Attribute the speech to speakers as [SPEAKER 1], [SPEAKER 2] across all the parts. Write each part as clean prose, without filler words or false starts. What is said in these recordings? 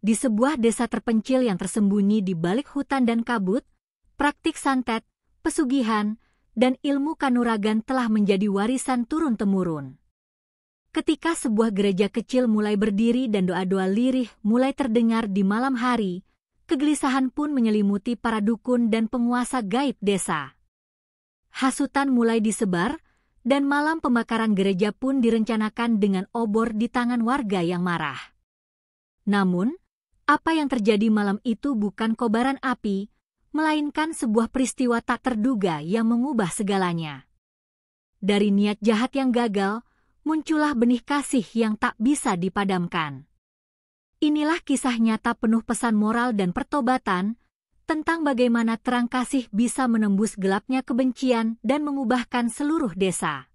[SPEAKER 1] Di sebuah desa terpencil yang tersembunyi di balik hutan dan kabut, praktik santet, pesugihan, dan ilmu kanuragan telah menjadi warisan turun-temurun. Ketika sebuah gereja kecil mulai berdiri dan doa-doa lirih mulai terdengar di malam hari, kegelisahan pun menyelimuti para dukun dan penguasa gaib desa. Hasutan mulai disebar, dan malam pembakaran gereja pun direncanakan dengan obor di tangan warga yang marah. Namun, apa yang terjadi malam itu bukan kobaran api, melainkan sebuah peristiwa tak terduga yang mengubah segalanya. Dari niat jahat yang gagal, muncullah benih kasih yang tak bisa dipadamkan. Inilah kisah nyata penuh pesan moral dan pertobatan, tentang bagaimana terang kasih bisa menembus gelapnya kebencian dan mengubahkan seluruh desa.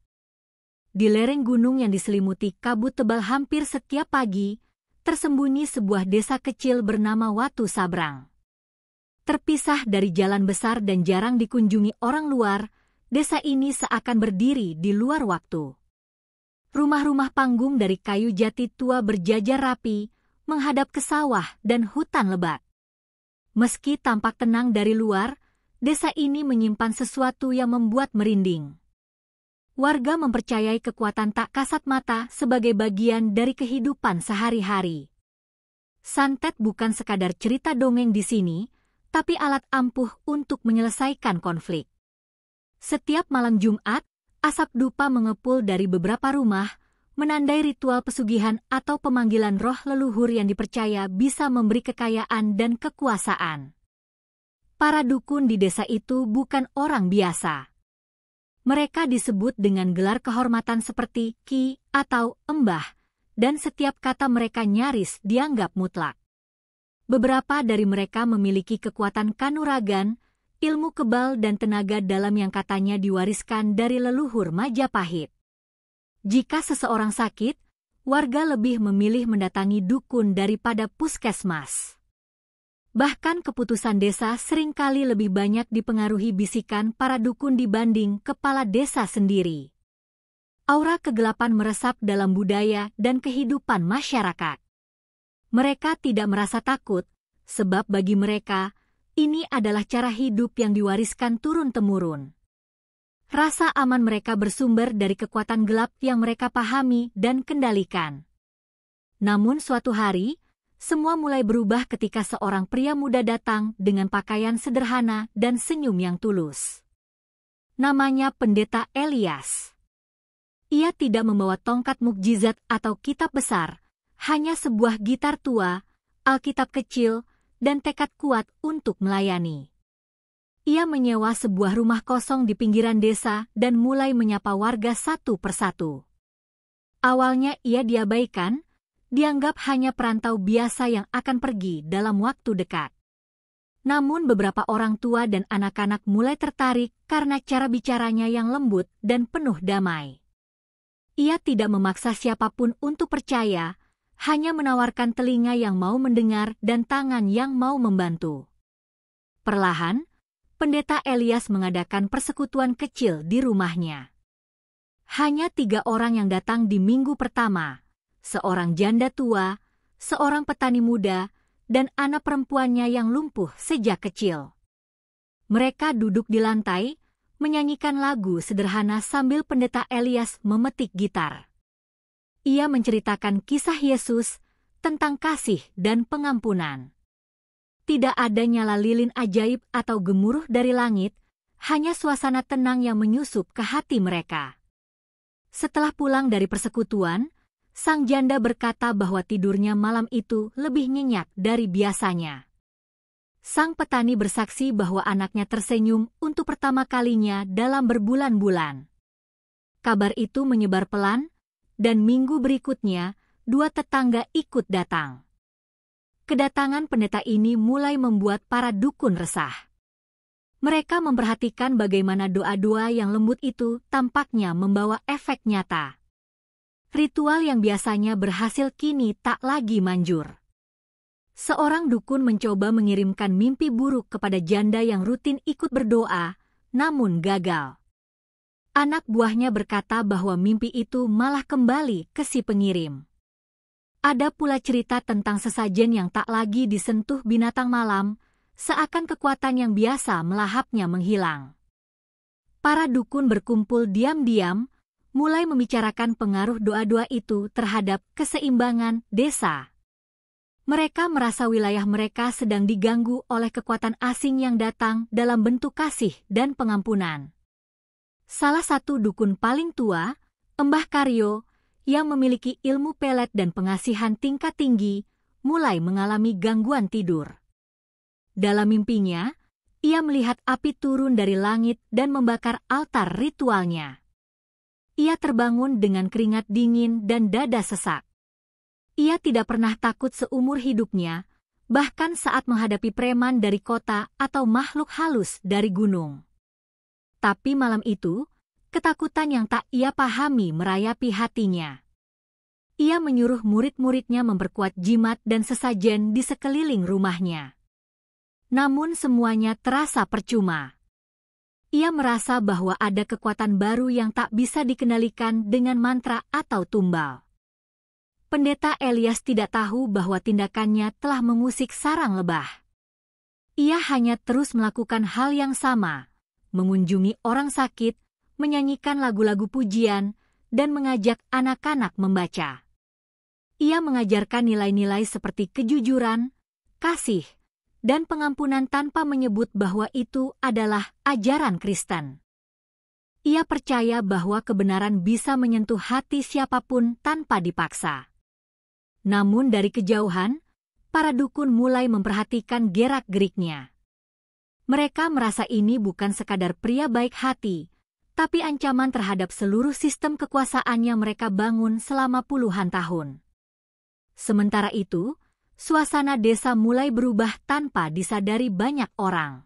[SPEAKER 1] Di lereng gunung yang diselimuti kabut tebal hampir setiap pagi, tersembunyi sebuah desa kecil bernama Watu Sabrang. Terpisah dari jalan besar dan jarang dikunjungi orang luar, desa ini seakan berdiri di luar waktu. Rumah-rumah panggung dari kayu jati tua berjajar rapi, menghadap ke sawah dan hutan lebat. Meski tampak tenang dari luar, desa ini menyimpan sesuatu yang membuat merinding. Warga mempercayai kekuatan tak kasat mata sebagai bagian dari kehidupan sehari-hari. Santet bukan sekadar cerita dongeng di sini, tapi alat ampuh untuk menyelesaikan konflik. Setiap malam Jumat, asap dupa mengepul dari beberapa rumah, menandai ritual pesugihan atau pemanggilan roh leluhur yang dipercaya bisa memberi kekayaan dan kekuasaan. Para dukun di desa itu bukan orang biasa. Mereka disebut dengan gelar kehormatan seperti Ki atau Embah, dan setiap kata mereka nyaris dianggap mutlak. Beberapa dari mereka memiliki kekuatan kanuragan, ilmu kebal dan tenaga dalam yang katanya diwariskan dari leluhur Majapahit. Jika seseorang sakit, warga lebih memilih mendatangi dukun daripada puskesmas. Bahkan keputusan desa seringkali lebih banyak dipengaruhi bisikan para dukun dibanding kepala desa sendiri. Aura kegelapan meresap dalam budaya dan kehidupan masyarakat. Mereka tidak merasa takut, sebab bagi mereka, ini adalah cara hidup yang diwariskan turun-temurun. Rasa aman mereka bersumber dari kekuatan gelap yang mereka pahami dan kendalikan. Namun suatu hari, semua mulai berubah ketika seorang pria muda datang dengan pakaian sederhana dan senyum yang tulus. Namanya Pendeta Elias. Ia tidak membawa tongkat mukjizat atau kitab besar, hanya sebuah gitar tua, Alkitab kecil, dan tekad kuat untuk melayani. Ia menyewa sebuah rumah kosong di pinggiran desa dan mulai menyapa warga satu persatu. Awalnya ia diabaikan, dianggap hanya perantau biasa yang akan pergi dalam waktu dekat. Namun beberapa orang tua dan anak-anak mulai tertarik karena cara bicaranya yang lembut dan penuh damai. Ia tidak memaksa siapapun untuk percaya, hanya menawarkan telinga yang mau mendengar dan tangan yang mau membantu. Perlahan, Pendeta Elias mengadakan persekutuan kecil di rumahnya. Hanya 3 orang yang datang di minggu pertama, seorang janda tua, seorang petani muda, dan anak perempuannya yang lumpuh sejak kecil. Mereka duduk di lantai, menyanyikan lagu sederhana sambil Pendeta Elias memetik gitar. Ia menceritakan kisah Yesus tentang kasih dan pengampunan. Tidak ada nyala lilin ajaib atau gemuruh dari langit, hanya suasana tenang yang menyusup ke hati mereka. Setelah pulang dari persekutuan, sang janda berkata bahwa tidurnya malam itu lebih nyenyak dari biasanya. Sang petani bersaksi bahwa anaknya tersenyum untuk pertama kalinya dalam berbulan-bulan. Kabar itu menyebar pelan, dan minggu berikutnya, 2 tetangga ikut datang. Kedatangan pendeta ini mulai membuat para dukun resah. Mereka memperhatikan bagaimana doa-doa yang lembut itu tampaknya membawa efek nyata. Ritual yang biasanya berhasil kini tak lagi manjur. Seorang dukun mencoba mengirimkan mimpi buruk kepada janda yang rutin ikut berdoa, namun gagal. Anak buahnya berkata bahwa mimpi itu malah kembali ke si pengirim. Ada pula cerita tentang sesajen yang tak lagi disentuh binatang malam, seakan kekuatan yang biasa melahapnya menghilang. Para dukun berkumpul diam-diam, mulai membicarakan pengaruh doa-doa itu terhadap keseimbangan desa. Mereka merasa wilayah mereka sedang diganggu oleh kekuatan asing yang datang dalam bentuk kasih dan pengampunan. Salah satu dukun paling tua, Mbah Karyo, yang memiliki ilmu pelet dan pengasihan tingkat tinggi, mulai mengalami gangguan tidur. Dalam mimpinya, ia melihat api turun dari langit dan membakar altar ritualnya. Ia terbangun dengan keringat dingin dan dada sesak. Ia tidak pernah takut seumur hidupnya, bahkan saat menghadapi preman dari kota atau makhluk halus dari gunung. Tapi malam itu, ketakutan yang tak ia pahami merayapi hatinya. Ia menyuruh murid-muridnya memperkuat jimat dan sesajen di sekeliling rumahnya. Namun semuanya terasa percuma. Ia merasa bahwa ada kekuatan baru yang tak bisa dikendalikan dengan mantra atau tumbal. Pendeta Elias tidak tahu bahwa tindakannya telah mengusik sarang lebah. Ia hanya terus melakukan hal yang sama, mengunjungi orang sakit, menyanyikan lagu-lagu pujian, dan mengajak anak-anak membaca. Ia mengajarkan nilai-nilai seperti kejujuran, kasih, dan pengampunan tanpa menyebut bahwa itu adalah ajaran Kristen. Ia percaya bahwa kebenaran bisa menyentuh hati siapapun tanpa dipaksa. Namun dari kejauhan, para dukun mulai memperhatikan gerak-geriknya. Mereka merasa ini bukan sekadar pria baik hati, tapi ancaman terhadap seluruh sistem kekuasaan yang mereka bangun selama puluhan tahun. Sementara itu, suasana desa mulai berubah tanpa disadari banyak orang.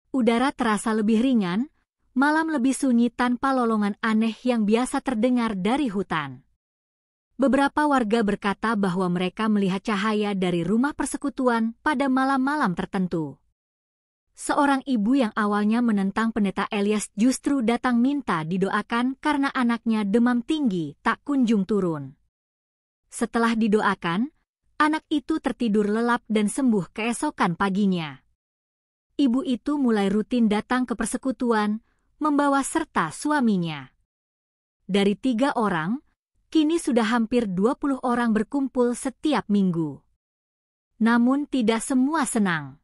[SPEAKER 1] Udara terasa lebih ringan, malam lebih sunyi tanpa lolongan aneh yang biasa terdengar dari hutan. Beberapa warga berkata bahwa mereka melihat cahaya dari rumah persekutuan pada malam-malam tertentu. Seorang ibu yang awalnya menentang pendeta Elias justru datang minta didoakan karena anaknya demam tinggi tak kunjung turun. Setelah didoakan, anak itu tertidur lelap dan sembuh keesokan paginya. Ibu itu mulai rutin datang ke persekutuan, membawa serta suaminya. Dari 3 orang, kini sudah hampir 20 orang berkumpul setiap minggu. Namun tidak semua senang.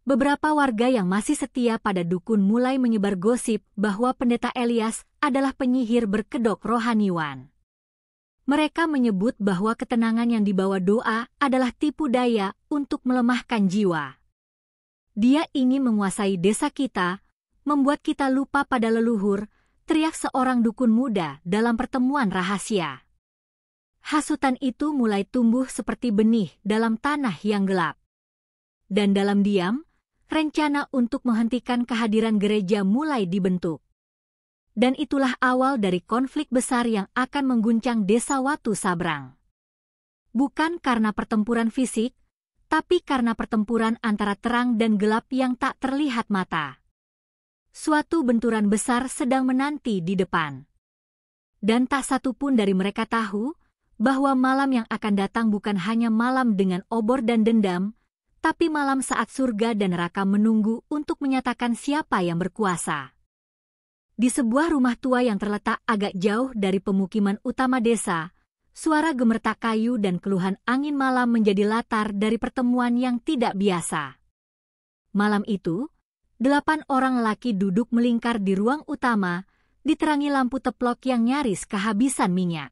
[SPEAKER 1] Beberapa warga yang masih setia pada dukun mulai menyebar gosip bahwa pendeta Elias adalah penyihir berkedok rohaniwan. Mereka menyebut bahwa ketenangan yang dibawa doa adalah tipu daya untuk melemahkan jiwa. Dia ingin menguasai desa kita, membuat kita lupa pada leluhur, teriak seorang dukun muda dalam pertemuan rahasia. Hasutan itu mulai tumbuh seperti benih dalam tanah yang gelap. Dan dalam diam, rencana untuk menghentikan kehadiran gereja mulai dibentuk. Dan itulah awal dari konflik besar yang akan mengguncang desa Watu Sabrang. Bukan karena pertempuran fisik, tapi karena pertempuran antara terang dan gelap yang tak terlihat mata. Suatu benturan besar sedang menanti di depan. Dan tak satu pun dari mereka tahu bahwa malam yang akan datang bukan hanya malam dengan obor dan dendam, tapi malam saat surga dan neraka menunggu untuk menyatakan siapa yang berkuasa. Di sebuah rumah tua yang terletak agak jauh dari pemukiman utama desa, suara gemertak kayu dan keluhan angin malam menjadi latar dari pertemuan yang tidak biasa. Malam itu, 8 orang lelaki duduk melingkar di ruang utama, diterangi lampu teplok yang nyaris kehabisan minyak.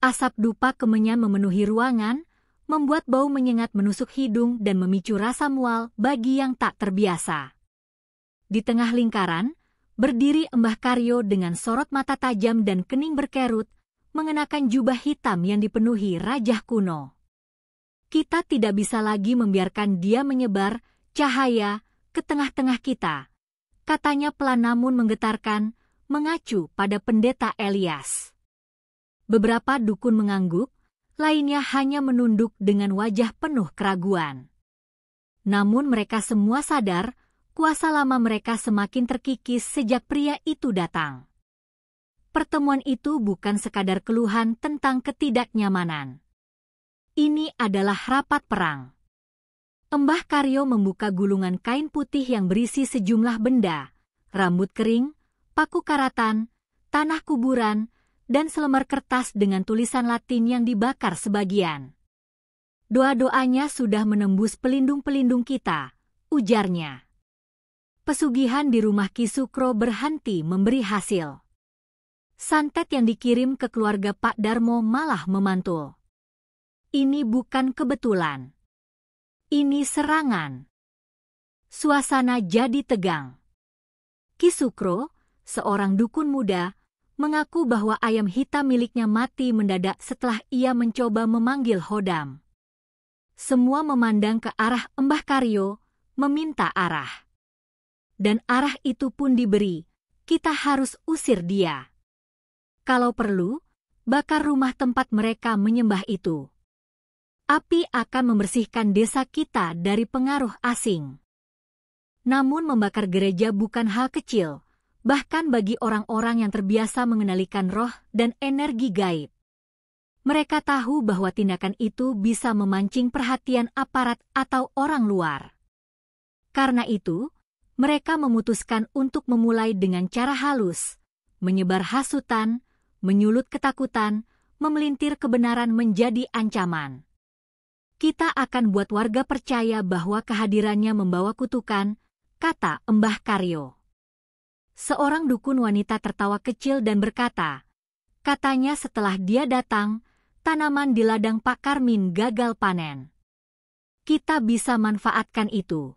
[SPEAKER 1] Asap dupa kemenyan memenuhi ruangan, membuat bau menyengat menusuk hidung dan memicu rasa mual bagi yang tak terbiasa. Di tengah lingkaran, berdiri Mbah Karyo dengan sorot mata tajam dan kening berkerut, mengenakan jubah hitam yang dipenuhi rajah kuno. Kita tidak bisa lagi membiarkan dia menyebar cahaya ke tengah-tengah kita, katanya pelan namun menggetarkan, mengacu pada pendeta Elias. Beberapa dukun mengangguk, lainnya hanya menunduk dengan wajah penuh keraguan. Namun mereka semua sadar, kuasa lama mereka semakin terkikis sejak pria itu datang. Pertemuan itu bukan sekadar keluhan tentang ketidaknyamanan. Ini adalah rapat perang. Mbah Karyo membuka gulungan kain putih yang berisi sejumlah benda, rambut kering, paku karatan, tanah kuburan, dan selembar kertas dengan tulisan Latin yang dibakar sebagian. Doa-doanya sudah menembus pelindung-pelindung kita, ujarnya. Pesugihan di rumah Ki Sukro berhenti memberi hasil. Santet yang dikirim ke keluarga Pak Darmo malah memantul. Ini bukan kebetulan. Ini serangan. Suasana jadi tegang. Ki Sukro, seorang dukun muda, mengaku bahwa ayam hitam miliknya mati mendadak setelah ia mencoba memanggil Hodam. Semua memandang ke arah Mbah Karyo, meminta arah. Dan arah itu pun diberi, kita harus usir dia. Kalau perlu, bakar rumah tempat mereka menyembah itu. Api akan membersihkan desa kita dari pengaruh asing. Namun membakar gereja bukan hal kecil, bahkan bagi orang-orang yang terbiasa mengendalikan roh dan energi gaib. Mereka tahu bahwa tindakan itu bisa memancing perhatian aparat atau orang luar. Karena itu, mereka memutuskan untuk memulai dengan cara halus, menyebar hasutan, menyulut ketakutan, memelintir kebenaran menjadi ancaman. Kita akan buat warga percaya bahwa kehadirannya membawa kutukan, kata Mbah Karyo. Seorang dukun wanita tertawa kecil dan berkata, katanya setelah dia datang, tanaman di ladang Pak Karmin gagal panen. Kita bisa manfaatkan itu.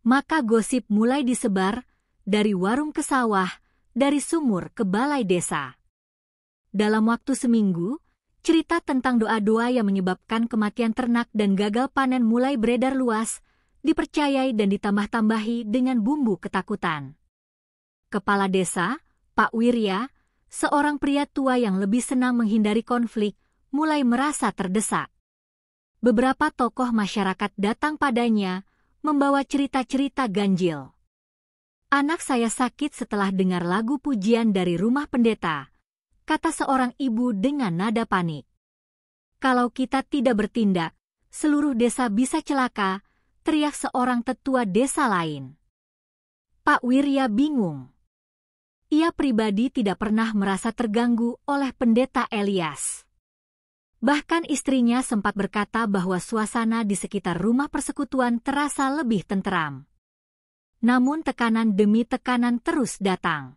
[SPEAKER 1] Maka gosip mulai disebar, dari warung ke sawah, dari sumur ke balai desa. Dalam waktu seminggu, cerita tentang doa-doa yang menyebabkan kematian ternak dan gagal panen mulai beredar luas, dipercayai dan ditambah-tambahi dengan bumbu ketakutan. Kepala desa, Pak Wirya, seorang pria tua yang lebih senang menghindari konflik, mulai merasa terdesak. Beberapa tokoh masyarakat datang padanya, membawa cerita-cerita ganjil. Anak saya sakit setelah dengar lagu pujian dari rumah pendeta, kata seorang ibu dengan nada panik. Kalau kita tidak bertindak, seluruh desa bisa celaka, teriak seorang tetua desa lain. Pak Wirya bingung. Ia pribadi tidak pernah merasa terganggu oleh pendeta Elias. Bahkan istrinya sempat berkata bahwa suasana di sekitar rumah persekutuan terasa lebih tenteram. Namun tekanan demi tekanan terus datang.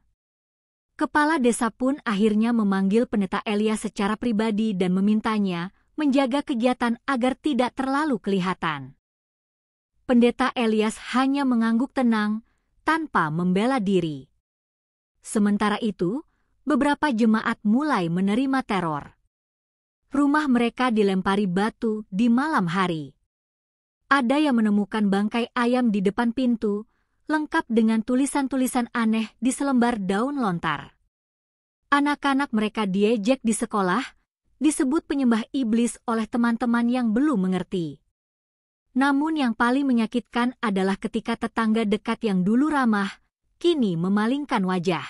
[SPEAKER 1] Kepala desa pun akhirnya memanggil pendeta Elias secara pribadi dan memintanya menjaga kegiatan agar tidak terlalu kelihatan. Pendeta Elias hanya mengangguk tenang, tanpa membela diri. Sementara itu, beberapa jemaat mulai menerima teror. Rumah mereka dilempari batu di malam hari. Ada yang menemukan bangkai ayam di depan pintu, lengkap dengan tulisan-tulisan aneh di selembar daun lontar. Anak-anak mereka diejek di sekolah, disebut penyembah iblis oleh teman-teman yang belum mengerti. Namun yang paling menyakitkan adalah ketika tetangga dekat yang dulu ramah, kini memalingkan wajah.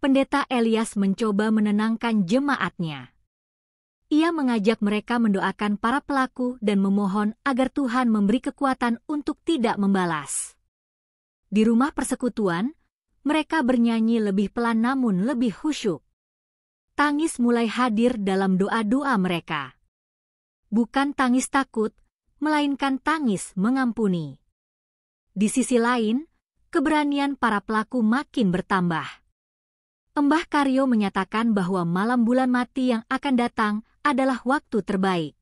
[SPEAKER 1] Pendeta Elias mencoba menenangkan jemaatnya. Ia mengajak mereka mendoakan para pelaku dan memohon agar Tuhan memberi kekuatan untuk tidak membalas. Di rumah persekutuan, mereka bernyanyi lebih pelan namun lebih khusyuk. Tangis mulai hadir dalam doa-doa mereka. Bukan tangis takut, melainkan tangis mengampuni. Di sisi lain, keberanian para pelaku makin bertambah. Mbah Karyo menyatakan bahwa malam bulan mati yang akan datang adalah waktu terbaik.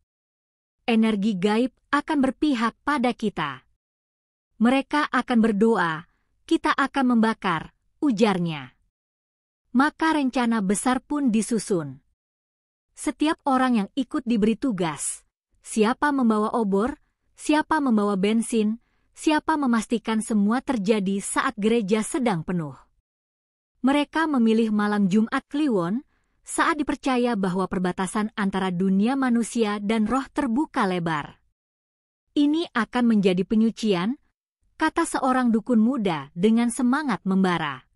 [SPEAKER 1] Energi gaib akan berpihak pada kita. Mereka akan berdoa, kita akan membakar, ujarnya. Maka rencana besar pun disusun. Setiap orang yang ikut diberi tugas, siapa membawa obor, siapa membawa bensin, siapa memastikan semua terjadi saat gereja sedang penuh. Mereka memilih malam Jumat Kliwon, saat dipercaya bahwa perbatasan antara dunia manusia dan roh terbuka lebar. Ini akan menjadi penyucian, kata seorang dukun muda dengan semangat membara.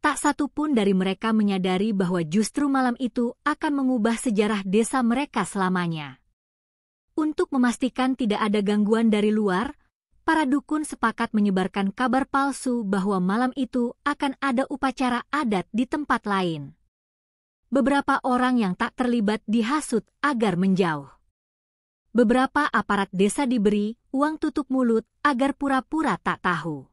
[SPEAKER 1] Tak satu pun dari mereka menyadari bahwa justru malam itu akan mengubah sejarah desa mereka selamanya. Untuk memastikan tidak ada gangguan dari luar, para dukun sepakat menyebarkan kabar palsu bahwa malam itu akan ada upacara adat di tempat lain. Beberapa orang yang tak terlibat dihasut agar menjauh. Beberapa aparat desa diberi uang tutup mulut agar pura-pura tak tahu.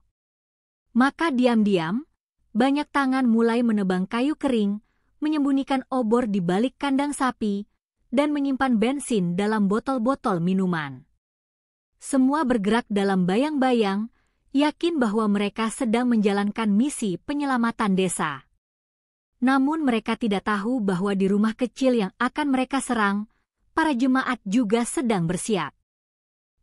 [SPEAKER 1] Maka diam-diam, banyak tangan mulai menebang kayu kering, menyembunyikan obor di balik kandang sapi, dan menyimpan bensin dalam botol-botol minuman. Semua bergerak dalam bayang-bayang, yakin bahwa mereka sedang menjalankan misi penyelamatan desa. Namun mereka tidak tahu bahwa di rumah kecil yang akan mereka serang, para jemaat juga sedang bersiap.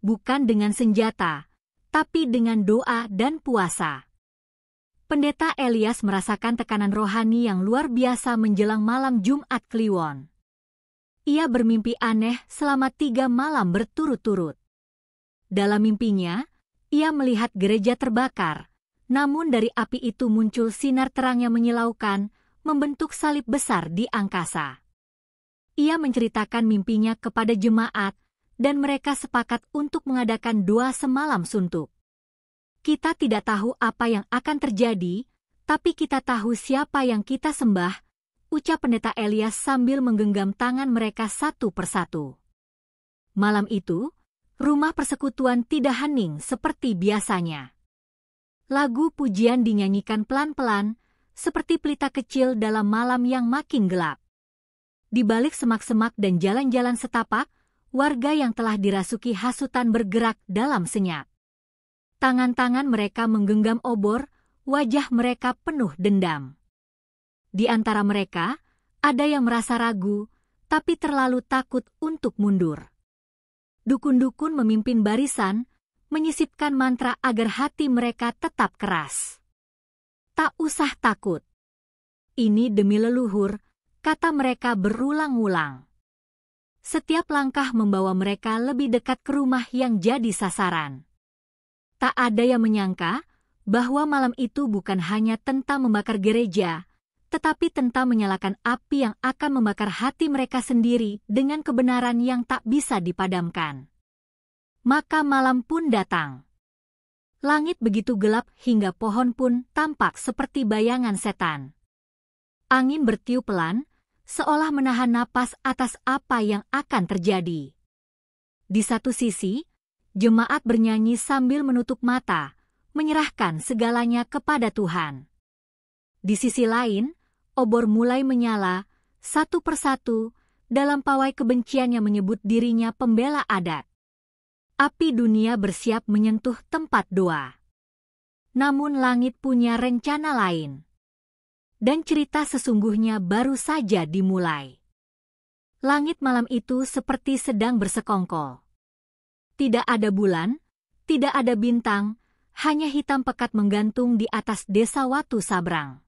[SPEAKER 1] Bukan dengan senjata, tapi dengan doa dan puasa. Pendeta Elias merasakan tekanan rohani yang luar biasa menjelang malam Jumat Kliwon. Ia bermimpi aneh selama 3 malam berturut-turut. Dalam mimpinya, ia melihat gereja terbakar, namun dari api itu muncul sinar terang yang menyilaukan, membentuk salib besar di angkasa. Ia menceritakan mimpinya kepada jemaat, dan mereka sepakat untuk mengadakan doa semalam suntuk. Kita tidak tahu apa yang akan terjadi, tapi kita tahu siapa yang kita sembah, ucap pendeta Elias sambil menggenggam tangan mereka satu persatu. Malam itu, rumah persekutuan tidak hening seperti biasanya. Lagu pujian dinyanyikan pelan-pelan, seperti pelita kecil dalam malam yang makin gelap. Di balik semak-semak dan jalan-jalan setapak, warga yang telah dirasuki hasutan bergerak dalam senyap. Tangan-tangan mereka menggenggam obor, wajah mereka penuh dendam. Di antara mereka, ada yang merasa ragu, tapi terlalu takut untuk mundur. Dukun-dukun memimpin barisan, menyisipkan mantra agar hati mereka tetap keras. Tak usah takut. Ini demi leluhur, kata mereka berulang-ulang. Setiap langkah membawa mereka lebih dekat ke rumah yang jadi sasaran. Tak ada yang menyangka bahwa malam itu bukan hanya tentang membakar gereja, tetapi tentang menyalakan api yang akan membakar hati mereka sendiri dengan kebenaran yang tak bisa dipadamkan. Maka malam pun datang. Langit begitu gelap hingga pohon pun tampak seperti bayangan setan. Angin bertiup pelan, seolah menahan napas atas apa yang akan terjadi. Di satu sisi, jemaat bernyanyi sambil menutup mata, menyerahkan segalanya kepada Tuhan. Di sisi lain, obor mulai menyala, satu persatu, dalam pawai kebencian yang menyebut dirinya pembela adat. Api dunia bersiap menyentuh tempat doa. Namun langit punya rencana lain. Dan cerita sesungguhnya baru saja dimulai. Langit malam itu seperti sedang bersekongkol. Tidak ada bulan, tidak ada bintang, hanya hitam pekat menggantung di atas desa Watu Sabrang.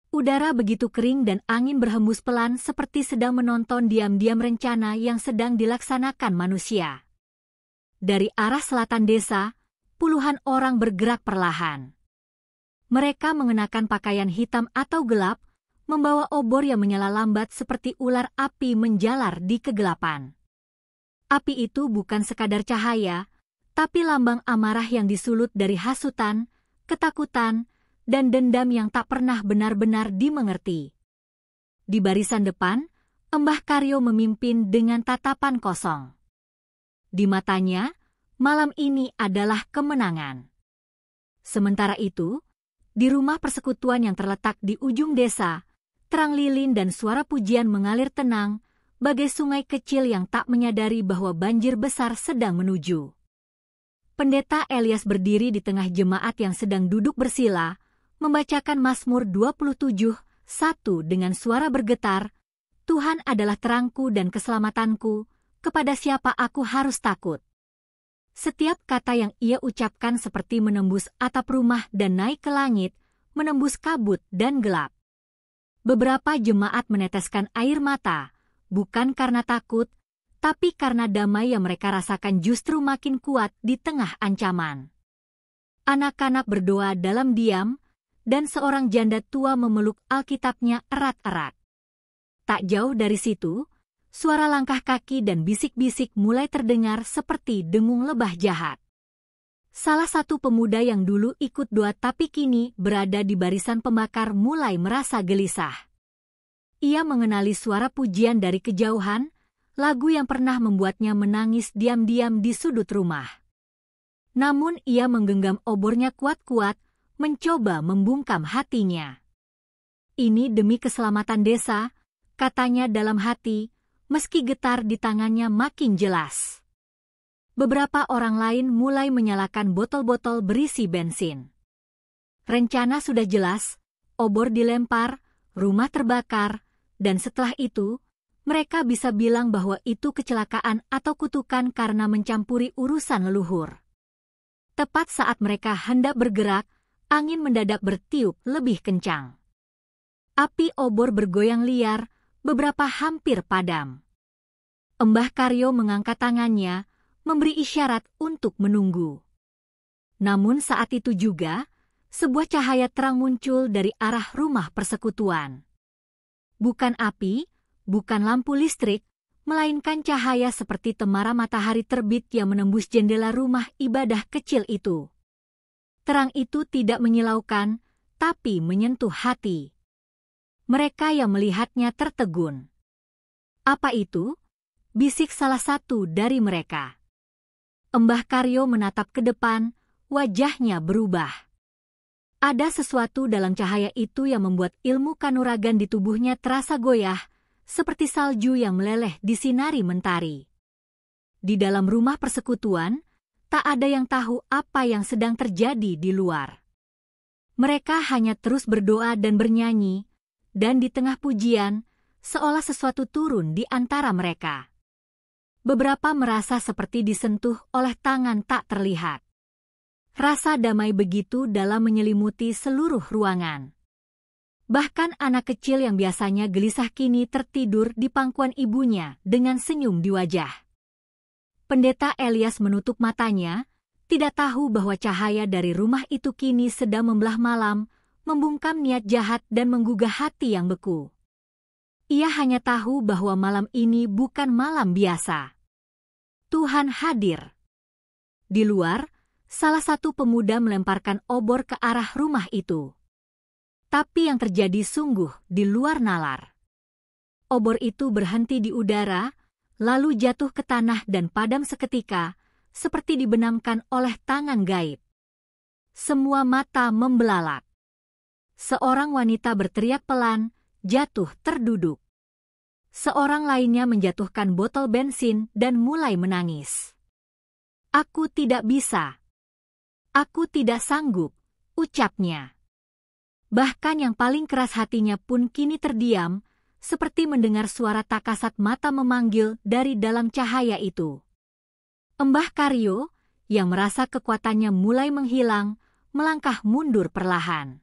[SPEAKER 1] Udara begitu kering dan angin berhembus pelan seperti sedang menonton diam-diam rencana yang sedang dilaksanakan manusia. Dari arah selatan desa, puluhan orang bergerak perlahan. Mereka mengenakan pakaian hitam atau gelap, membawa obor yang menyala lambat seperti ular api menjalar di kegelapan. Api itu bukan sekadar cahaya, tapi lambang amarah yang disulut dari hasutan, ketakutan, dan dendam yang tak pernah benar-benar dimengerti. Di barisan depan, Embah Karyo memimpin dengan tatapan kosong. Di matanya, malam ini adalah kemenangan. Sementara itu, di rumah persekutuan yang terletak di ujung desa, terang lilin dan suara pujian mengalir tenang, bagai sungai kecil yang tak menyadari bahwa banjir besar sedang menuju. Pendeta Elias berdiri di tengah jemaat yang sedang duduk bersila, membacakan Mazmur 27:1 dengan suara bergetar, Tuhan adalah terangku dan keselamatanku, kepada siapa aku harus takut. Setiap kata yang ia ucapkan seperti menembus atap rumah dan naik ke langit, menembus kabut dan gelap. Beberapa jemaat meneteskan air mata, bukan karena takut, tapi karena damai yang mereka rasakan justru makin kuat di tengah ancaman. Anak-anak berdoa dalam diam, dan seorang janda tua memeluk Alkitabnya erat-erat. Tak jauh dari situ, suara langkah kaki dan bisik-bisik mulai terdengar seperti dengung lebah jahat. Salah satu pemuda yang dulu ikut doa tapi kini berada di barisan pembakar mulai merasa gelisah. Ia mengenali suara pujian dari kejauhan, lagu yang pernah membuatnya menangis diam-diam di sudut rumah. Namun ia menggenggam obornya kuat-kuat, mencoba membungkam hatinya. Ini demi keselamatan desa, katanya dalam hati, meski getar di tangannya makin jelas. Beberapa orang lain mulai menyalakan botol-botol berisi bensin. Rencana sudah jelas, obor dilempar, rumah terbakar, dan setelah itu, mereka bisa bilang bahwa itu kecelakaan atau kutukan karena mencampuri urusan leluhur. Tepat saat mereka hendak bergerak, angin mendadak bertiup lebih kencang. Api obor bergoyang liar, beberapa hampir padam. Mbah Karyo mengangkat tangannya, memberi isyarat untuk menunggu. Namun saat itu juga, sebuah cahaya terang muncul dari arah rumah persekutuan. Bukan api, bukan lampu listrik, melainkan cahaya seperti temara matahari terbit yang menembus jendela rumah ibadah kecil itu. Terang itu tidak menyilaukan, tapi menyentuh hati. Mereka yang melihatnya tertegun. Apa itu? Bisik salah satu dari mereka. Mbah Karyo menatap ke depan, wajahnya berubah. Ada sesuatu dalam cahaya itu yang membuat ilmu kanuragan di tubuhnya terasa goyah, seperti salju yang meleleh disinari mentari. Di dalam rumah persekutuan, tak ada yang tahu apa yang sedang terjadi di luar. Mereka hanya terus berdoa dan bernyanyi, dan di tengah pujian, seolah sesuatu turun di antara mereka. Beberapa merasa seperti disentuh oleh tangan tak terlihat. Rasa damai begitu dalam menyelimuti seluruh ruangan. Bahkan anak kecil yang biasanya gelisah kini tertidur di pangkuan ibunya dengan senyum di wajah. Pendeta Elias menutup matanya, tidak tahu bahwa cahaya dari rumah itu kini sedang membelah malam, membungkam niat jahat dan menggugah hati yang beku. Ia hanya tahu bahwa malam ini bukan malam biasa. Tuhan hadir. Di luar, salah satu pemuda melemparkan obor ke arah rumah itu. Tapi yang terjadi sungguh di luar nalar. Obor itu berhenti di udara, lalu jatuh ke tanah dan padam seketika, seperti dibenamkan oleh tangan gaib. Semua mata membelalak. Seorang wanita berteriak pelan, jatuh terduduk. Seorang lainnya menjatuhkan botol bensin dan mulai menangis. "Aku tidak bisa. Aku tidak sanggup," ucapnya. Bahkan yang paling keras hatinya pun kini terdiam, seperti mendengar suara tak kasat mata memanggil dari dalam cahaya itu. Mbah Karyo, yang merasa kekuatannya mulai menghilang, melangkah mundur perlahan.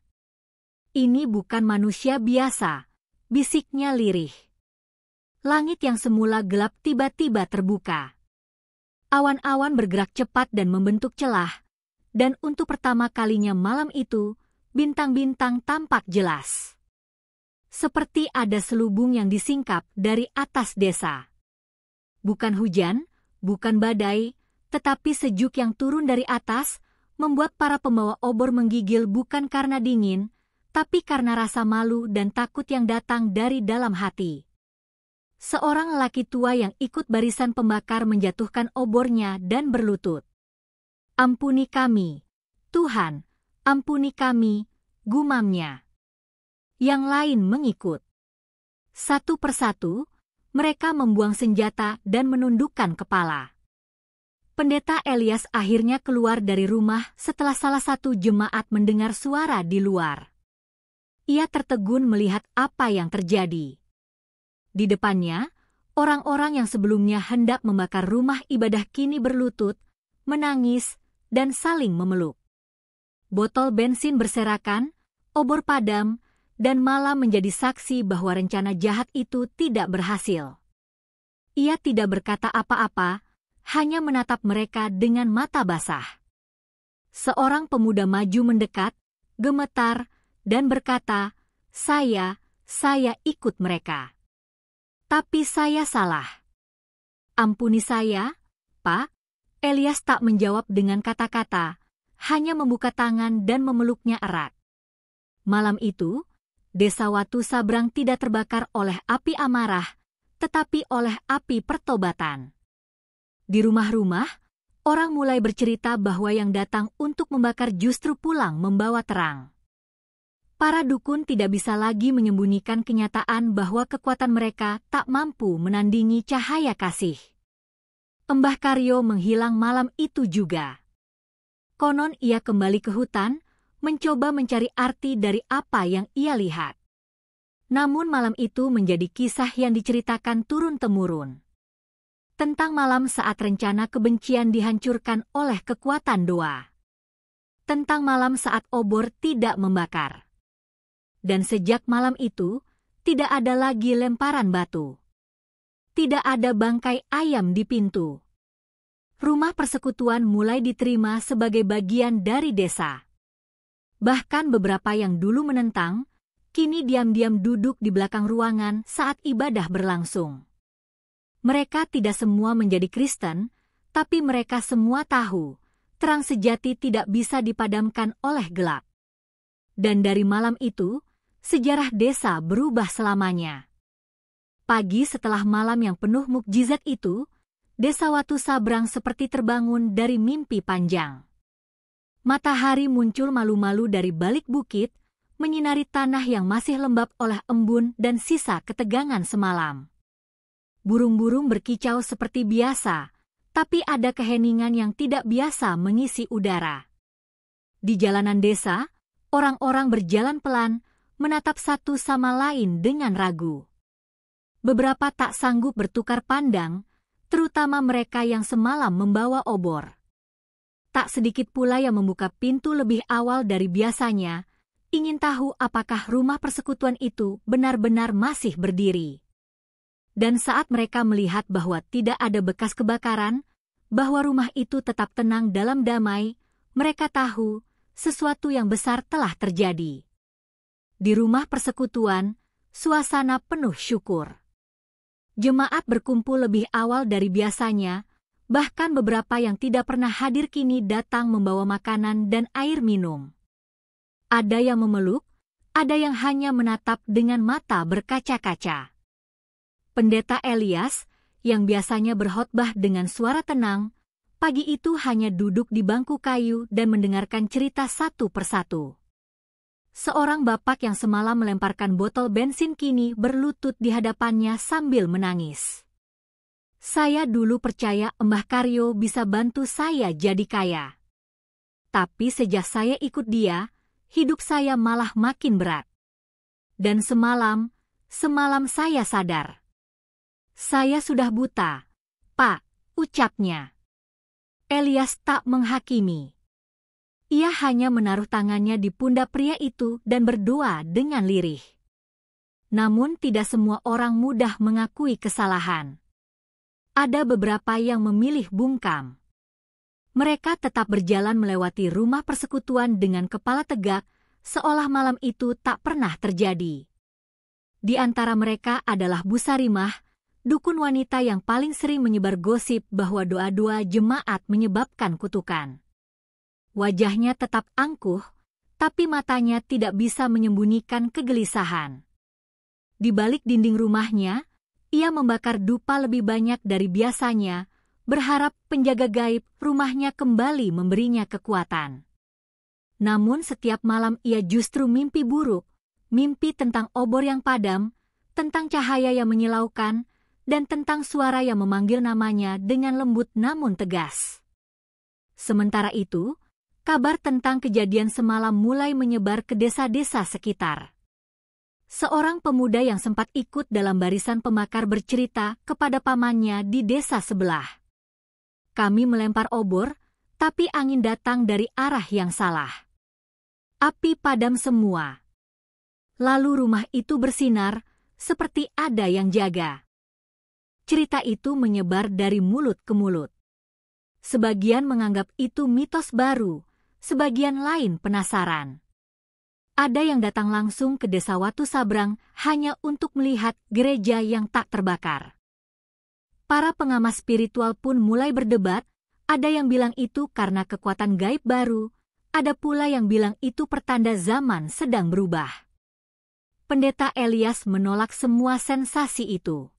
[SPEAKER 1] "Ini bukan manusia biasa," bisiknya lirih. Langit yang semula gelap tiba-tiba terbuka. Awan-awan bergerak cepat dan membentuk celah, dan untuk pertama kalinya malam itu, bintang-bintang tampak jelas. Seperti ada selubung yang disingkap dari atas desa. Bukan hujan, bukan badai, tetapi sejuk yang turun dari atas, membuat para pembawa obor menggigil bukan karena dingin, tapi karena rasa malu dan takut yang datang dari dalam hati. Seorang lelaki tua yang ikut barisan pembakar menjatuhkan obornya dan berlutut. "Ampuni kami, Tuhan, ampuni kami," gumamnya. Yang lain mengikut. Satu persatu, mereka membuang senjata dan menundukkan kepala. Pendeta Elias akhirnya keluar dari rumah setelah salah satu jemaat mendengar suara di luar. Ia tertegun melihat apa yang terjadi. Di depannya, orang-orang yang sebelumnya hendak membakar rumah ibadah kini berlutut, menangis, dan saling memeluk. Botol bensin berserakan, obor padam, dan malam menjadi saksi bahwa rencana jahat itu tidak berhasil. Ia tidak berkata apa-apa, hanya menatap mereka dengan mata basah. Seorang pemuda maju mendekat, gemetar, dan berkata, saya ikut mereka. Tapi saya salah. Ampuni saya, Pak. Elias tak menjawab dengan kata-kata, hanya membuka tangan dan memeluknya erat. Malam itu, desa Watu Sabrang tidak terbakar oleh api amarah, tetapi oleh api pertobatan. Di rumah-rumah, orang mulai bercerita bahwa yang datang untuk membakar justru pulang membawa terang. Para dukun tidak bisa lagi menyembunyikan kenyataan bahwa kekuatan mereka tak mampu menandingi cahaya kasih. Mbah Karyo menghilang malam itu juga. Konon ia kembali ke hutan, mencoba mencari arti dari apa yang ia lihat. Namun malam itu menjadi kisah yang diceritakan turun-temurun. Tentang malam saat rencana kebencian dihancurkan oleh kekuatan doa. Tentang malam saat obor tidak membakar. Dan sejak malam itu, tidak ada lagi lemparan batu. Tidak ada bangkai ayam di pintu. Rumah persekutuan mulai diterima sebagai bagian dari desa. Bahkan beberapa yang dulu menentang, kini diam-diam duduk di belakang ruangan saat ibadah berlangsung. Mereka tidak semua menjadi Kristen, tapi mereka semua tahu, terang sejati tidak bisa dipadamkan oleh gelap. Dan dari malam itu, sejarah desa berubah selamanya. Pagi setelah malam yang penuh mukjizat itu, desa Watu Sabrang seperti terbangun dari mimpi panjang. Matahari muncul malu-malu dari balik bukit, menyinari tanah yang masih lembab oleh embun dan sisa ketegangan semalam. Burung-burung berkicau seperti biasa, tapi ada keheningan yang tidak biasa mengisi udara. Di jalanan desa, orang-orang berjalan pelan, menatap satu sama lain dengan ragu. Beberapa tak sanggup bertukar pandang, terutama mereka yang semalam membawa obor. Tak sedikit pula yang membuka pintu lebih awal dari biasanya, ingin tahu apakah rumah persekutuan itu benar-benar masih berdiri. Dan saat mereka melihat bahwa tidak ada bekas kebakaran, bahwa rumah itu tetap tenang dalam damai, mereka tahu sesuatu yang besar telah terjadi. Di rumah persekutuan, suasana penuh syukur. Jemaat berkumpul lebih awal dari biasanya, bahkan beberapa yang tidak pernah hadir kini datang membawa makanan dan air minum. Ada yang memeluk, ada yang hanya menatap dengan mata berkaca-kaca. Pendeta Elias, yang biasanya berkhotbah dengan suara tenang, pagi itu hanya duduk di bangku kayu dan mendengarkan cerita satu persatu. Seorang bapak yang semalam melemparkan botol bensin kini berlutut di hadapannya sambil menangis. Saya dulu percaya Mbah Karyo bisa bantu saya jadi kaya. Tapi sejak saya ikut dia, hidup saya malah makin berat. Dan semalam saya sadar. Saya sudah buta, Pak, ucapnya. Elias tak menghakimi. Ia hanya menaruh tangannya di pundak pria itu dan berdoa dengan lirih. Namun tidak semua orang mudah mengakui kesalahan. Ada beberapa yang memilih bungkam. Mereka tetap berjalan melewati rumah persekutuan dengan kepala tegak, seolah malam itu tak pernah terjadi. Di antara mereka adalah Bu Sarimah, dukun wanita yang paling sering menyebar gosip bahwa doa-doa jemaat menyebabkan kutukan. Wajahnya tetap angkuh, tapi matanya tidak bisa menyembunyikan kegelisahan. Di balik dinding rumahnya, ia membakar dupa lebih banyak dari biasanya, berharap penjaga gaib rumahnya kembali memberinya kekuatan. Namun setiap malam ia justru mimpi buruk, mimpi tentang obor yang padam, tentang cahaya yang menyilaukan, dan tentang suara yang memanggil namanya dengan lembut namun tegas. Sementara itu, kabar tentang kejadian semalam mulai menyebar ke desa-desa sekitar. Seorang pemuda yang sempat ikut dalam barisan pemakar bercerita kepada pamannya di desa sebelah. Kami melempar obor, tapi angin datang dari arah yang salah. Api padam semua. Lalu rumah itu bersinar, seperti ada yang jaga. Cerita itu menyebar dari mulut ke mulut. Sebagian menganggap itu mitos baru, sebagian lain penasaran. Ada yang datang langsung ke desa Watu Sabrang hanya untuk melihat gereja yang tak terbakar. Para pengamat spiritual pun mulai berdebat, ada yang bilang itu karena kekuatan gaib baru, ada pula yang bilang itu pertanda zaman sedang berubah. Pendeta Elias menolak semua sensasi itu.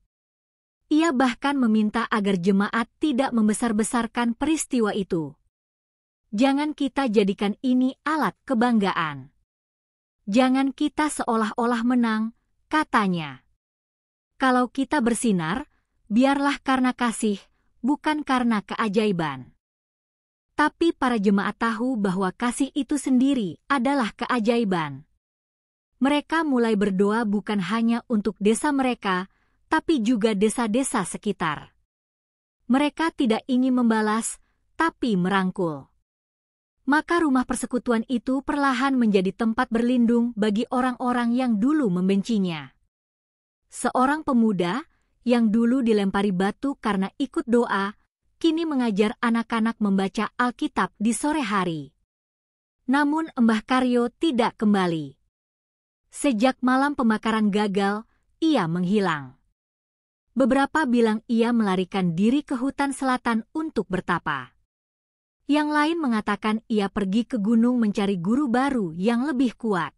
[SPEAKER 1] Ia bahkan meminta agar jemaat tidak membesar-besarkan peristiwa itu. Jangan kita jadikan ini alat kebanggaan. Jangan kita seolah-olah menang, katanya. Kalau kita bersinar, biarlah karena kasih, bukan karena keajaiban. Tapi para jemaat tahu bahwa kasih itu sendiri adalah keajaiban. Mereka mulai berdoa bukan hanya untuk desa mereka, tapi juga desa-desa sekitar. Mereka tidak ingin membalas, tapi merangkul. Maka rumah persekutuan itu perlahan menjadi tempat berlindung bagi orang-orang yang dulu membencinya. Seorang pemuda yang dulu dilempari batu karena ikut doa, kini mengajar anak-anak membaca Alkitab di sore hari. Namun Mbah Karyo tidak kembali. Sejak malam pembakaran gagal, ia menghilang. Beberapa bilang ia melarikan diri ke hutan selatan untuk bertapa. Yang lain mengatakan ia pergi ke gunung mencari guru baru yang lebih kuat.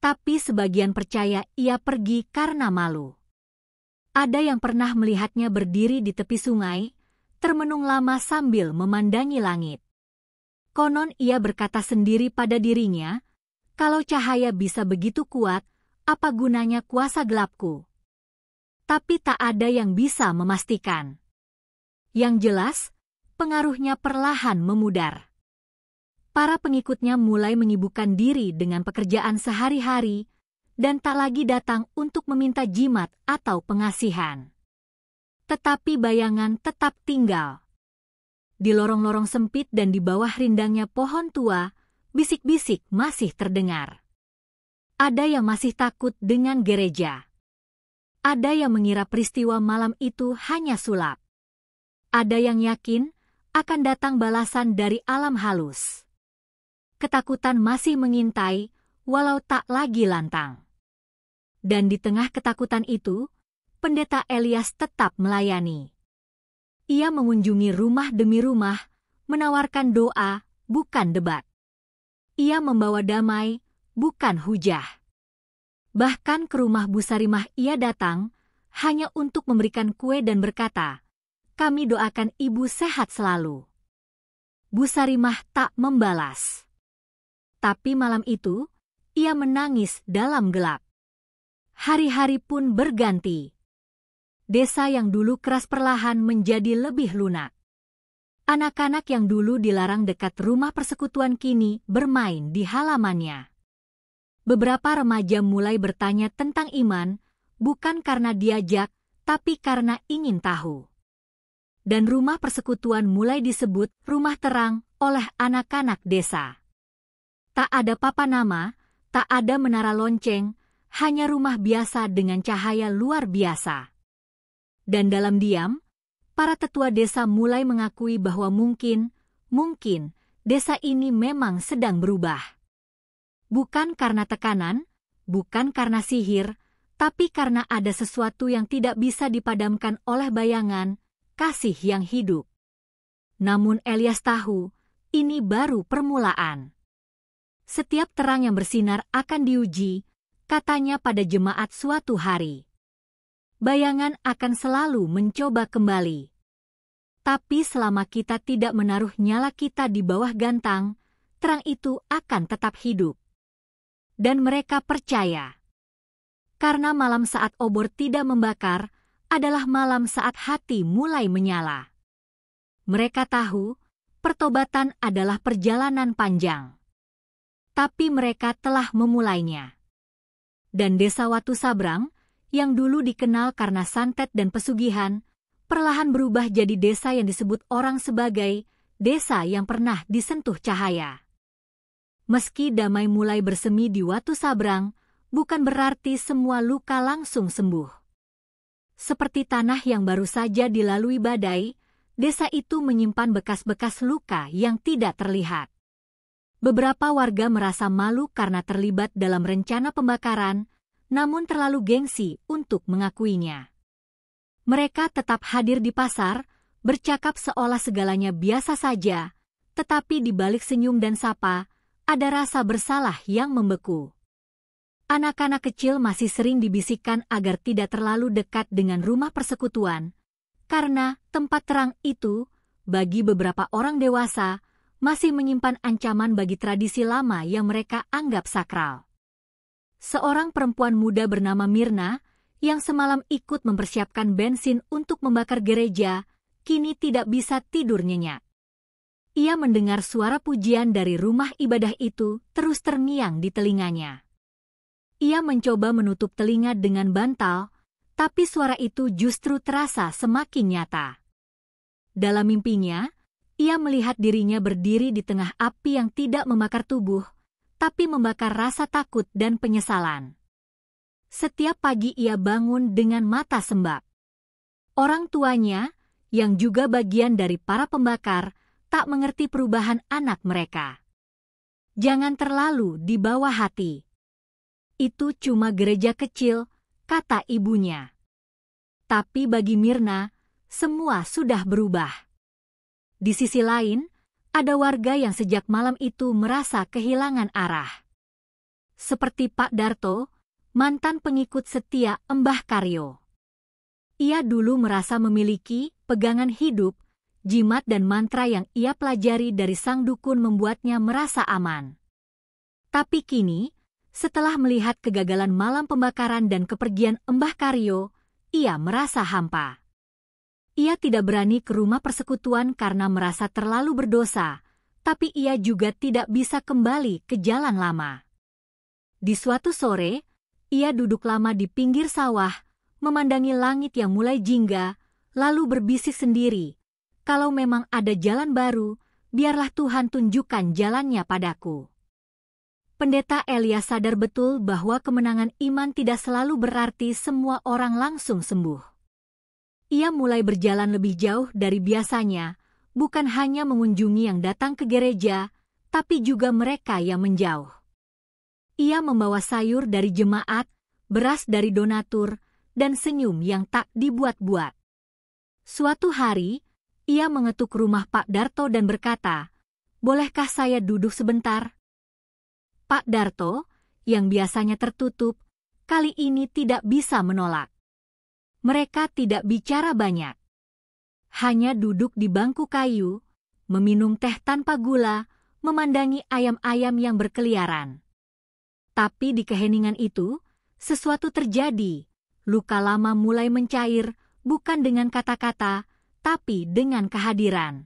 [SPEAKER 1] Tapi sebagian percaya ia pergi karena malu. Ada yang pernah melihatnya berdiri di tepi sungai, termenung lama sambil memandangi langit. Konon ia berkata sendiri pada dirinya, kalau cahaya bisa begitu kuat, apa gunanya kuasa gelapku? Tapi tak ada yang bisa memastikan. Yang jelas, pengaruhnya perlahan memudar. Para pengikutnya mulai menyibukkan diri dengan pekerjaan sehari-hari dan tak lagi datang untuk meminta jimat atau pengasihan. Tetapi bayangan tetap tinggal. Di lorong-lorong sempit dan di bawah rindangnya pohon tua, bisik-bisik masih terdengar. Ada yang masih takut dengan gereja. Ada yang mengira peristiwa malam itu hanya sulap. Ada yang yakin akan datang balasan dari alam halus. Ketakutan masih mengintai, walau tak lagi lantang. Dan di tengah ketakutan itu, Pendeta Elias tetap melayani. Ia mengunjungi rumah demi rumah, menawarkan doa, bukan debat. Ia membawa damai, bukan hujah. Bahkan ke rumah Bu Sarimah ia datang, hanya untuk memberikan kue dan berkata, kami doakan ibu sehat selalu. Bu Sarimah tak membalas. Tapi malam itu, ia menangis dalam gelap. Hari-hari pun berganti. Desa yang dulu keras perlahan menjadi lebih lunak. Anak-anak yang dulu dilarang dekat rumah persekutuan kini bermain di halamannya. Beberapa remaja mulai bertanya tentang iman, bukan karena diajak, tapi karena ingin tahu. Dan rumah persekutuan mulai disebut rumah terang oleh anak-anak desa. Tak ada papan nama, tak ada menara lonceng, hanya rumah biasa dengan cahaya luar biasa. Dan dalam diam, para tetua desa mulai mengakui bahwa mungkin desa ini memang sedang berubah. Bukan karena tekanan, bukan karena sihir, tapi karena ada sesuatu yang tidak bisa dipadamkan oleh bayangan, kasih yang hidup. Namun Elias tahu, ini baru permulaan. Setiap terang yang bersinar akan diuji, katanya pada jemaat suatu hari. Bayangan akan selalu mencoba kembali. Tapi selama kita tidak menaruh nyala kita di bawah gantang, terang itu akan tetap hidup. Dan mereka percaya. Karena malam saat obor tidak membakar, adalah malam saat hati mulai menyala. Mereka tahu, pertobatan adalah perjalanan panjang. Tapi mereka telah memulainya. Dan desa Watu Sabrang, yang dulu dikenal karena santet dan pesugihan, perlahan berubah jadi desa yang disebut orang sebagai desa yang pernah disentuh cahaya. Meski damai mulai bersemi di Watu Sabrang, bukan berarti semua luka langsung sembuh. Seperti tanah yang baru saja dilalui badai, desa itu menyimpan bekas-bekas luka yang tidak terlihat. Beberapa warga merasa malu karena terlibat dalam rencana pembakaran, namun terlalu gengsi untuk mengakuinya. Mereka tetap hadir di pasar, bercakap seolah segalanya biasa saja, tetapi di balik senyum dan sapa, ada rasa bersalah yang membeku. Anak-anak kecil masih sering dibisikkan agar tidak terlalu dekat dengan rumah persekutuan, karena tempat terang itu, bagi beberapa orang dewasa, masih menyimpan ancaman bagi tradisi lama yang mereka anggap sakral. Seorang perempuan muda bernama Mirna, yang semalam ikut mempersiapkan bensin untuk membakar gereja, kini tidak bisa tidur nyenyak. Ia mendengar suara pujian dari rumah ibadah itu terus terngiang di telinganya. Ia mencoba menutup telinga dengan bantal, tapi suara itu justru terasa semakin nyata. Dalam mimpinya, ia melihat dirinya berdiri di tengah api yang tidak membakar tubuh, tapi membakar rasa takut dan penyesalan. Setiap pagi ia bangun dengan mata sembab. Orang tuanya, yang juga bagian dari para pembakar, tak mengerti perubahan anak mereka. Jangan terlalu dibawa hati. Itu cuma gereja kecil, kata ibunya. Tapi bagi Mirna, semua sudah berubah. Di sisi lain, ada warga yang sejak malam itu merasa kehilangan arah. Seperti Pak Darto, mantan pengikut setia Mbah Karyo. Ia dulu merasa memiliki pegangan hidup, jimat dan mantra yang ia pelajari dari sang dukun membuatnya merasa aman. Tapi kini, setelah melihat kegagalan malam pembakaran dan kepergian Mbah Karyo, ia merasa hampa. Ia tidak berani ke rumah persekutuan karena merasa terlalu berdosa, tapi ia juga tidak bisa kembali ke jalan lama. Di suatu sore, ia duduk lama di pinggir sawah, memandangi langit yang mulai jingga, lalu berbisik sendiri, "Kalau memang ada jalan baru, biarlah Tuhan tunjukkan jalannya padaku." Pendeta Elias sadar betul bahwa kemenangan iman tidak selalu berarti semua orang langsung sembuh. Ia mulai berjalan lebih jauh dari biasanya, bukan hanya mengunjungi yang datang ke gereja, tapi juga mereka yang menjauh. Ia membawa sayur dari jemaat, beras dari donatur, dan senyum yang tak dibuat-buat. Suatu hari, ia mengetuk rumah Pak Darto dan berkata, "Bolehkah saya duduk sebentar?" Pak Darto, yang biasanya tertutup, kali ini tidak bisa menolak. Mereka tidak bicara banyak. Hanya duduk di bangku kayu, meminum teh tanpa gula, memandangi ayam-ayam yang berkeliaran. Tapi di keheningan itu, sesuatu terjadi. Luka lama mulai mencair, bukan dengan kata-kata, tapi dengan kehadiran.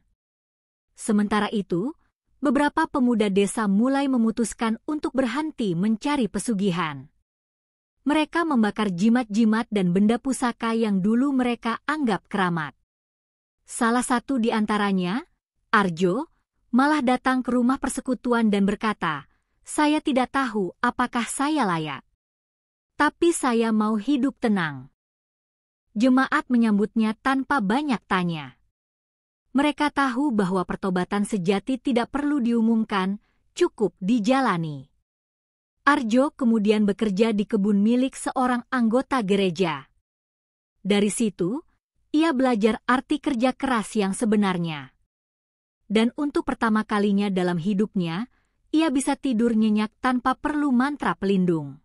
[SPEAKER 1] Sementara itu, beberapa pemuda desa mulai memutuskan untuk berhenti mencari pesugihan. Mereka membakar jimat-jimat dan benda pusaka yang dulu mereka anggap keramat. Salah satu di antaranya, Arjo, malah datang ke rumah persekutuan dan berkata, "Saya tidak tahu apakah saya layak. Tapi saya mau hidup tenang." Jemaat menyambutnya tanpa banyak tanya. Mereka tahu bahwa pertobatan sejati tidak perlu diumumkan, cukup dijalani. Arjo kemudian bekerja di kebun milik seorang anggota gereja. Dari situ, ia belajar arti kerja keras yang sebenarnya. Dan untuk pertama kalinya dalam hidupnya, ia bisa tidur nyenyak tanpa perlu mantra pelindung.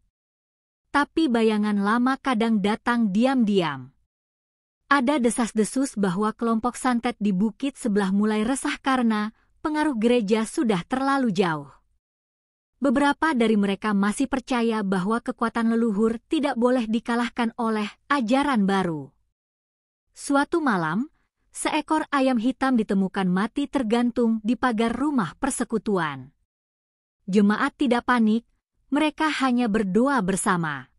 [SPEAKER 1] Tapi bayangan lama kadang datang diam-diam. Ada desas-desus bahwa kelompok santet di bukit sebelah mulai resah karena pengaruh gereja sudah terlalu jauh. Beberapa dari mereka masih percaya bahwa kekuatan leluhur tidak boleh dikalahkan oleh ajaran baru. Suatu malam, seekor ayam hitam ditemukan mati tergantung di pagar rumah persekutuan. Jemaat tidak panik, mereka hanya berdoa bersama.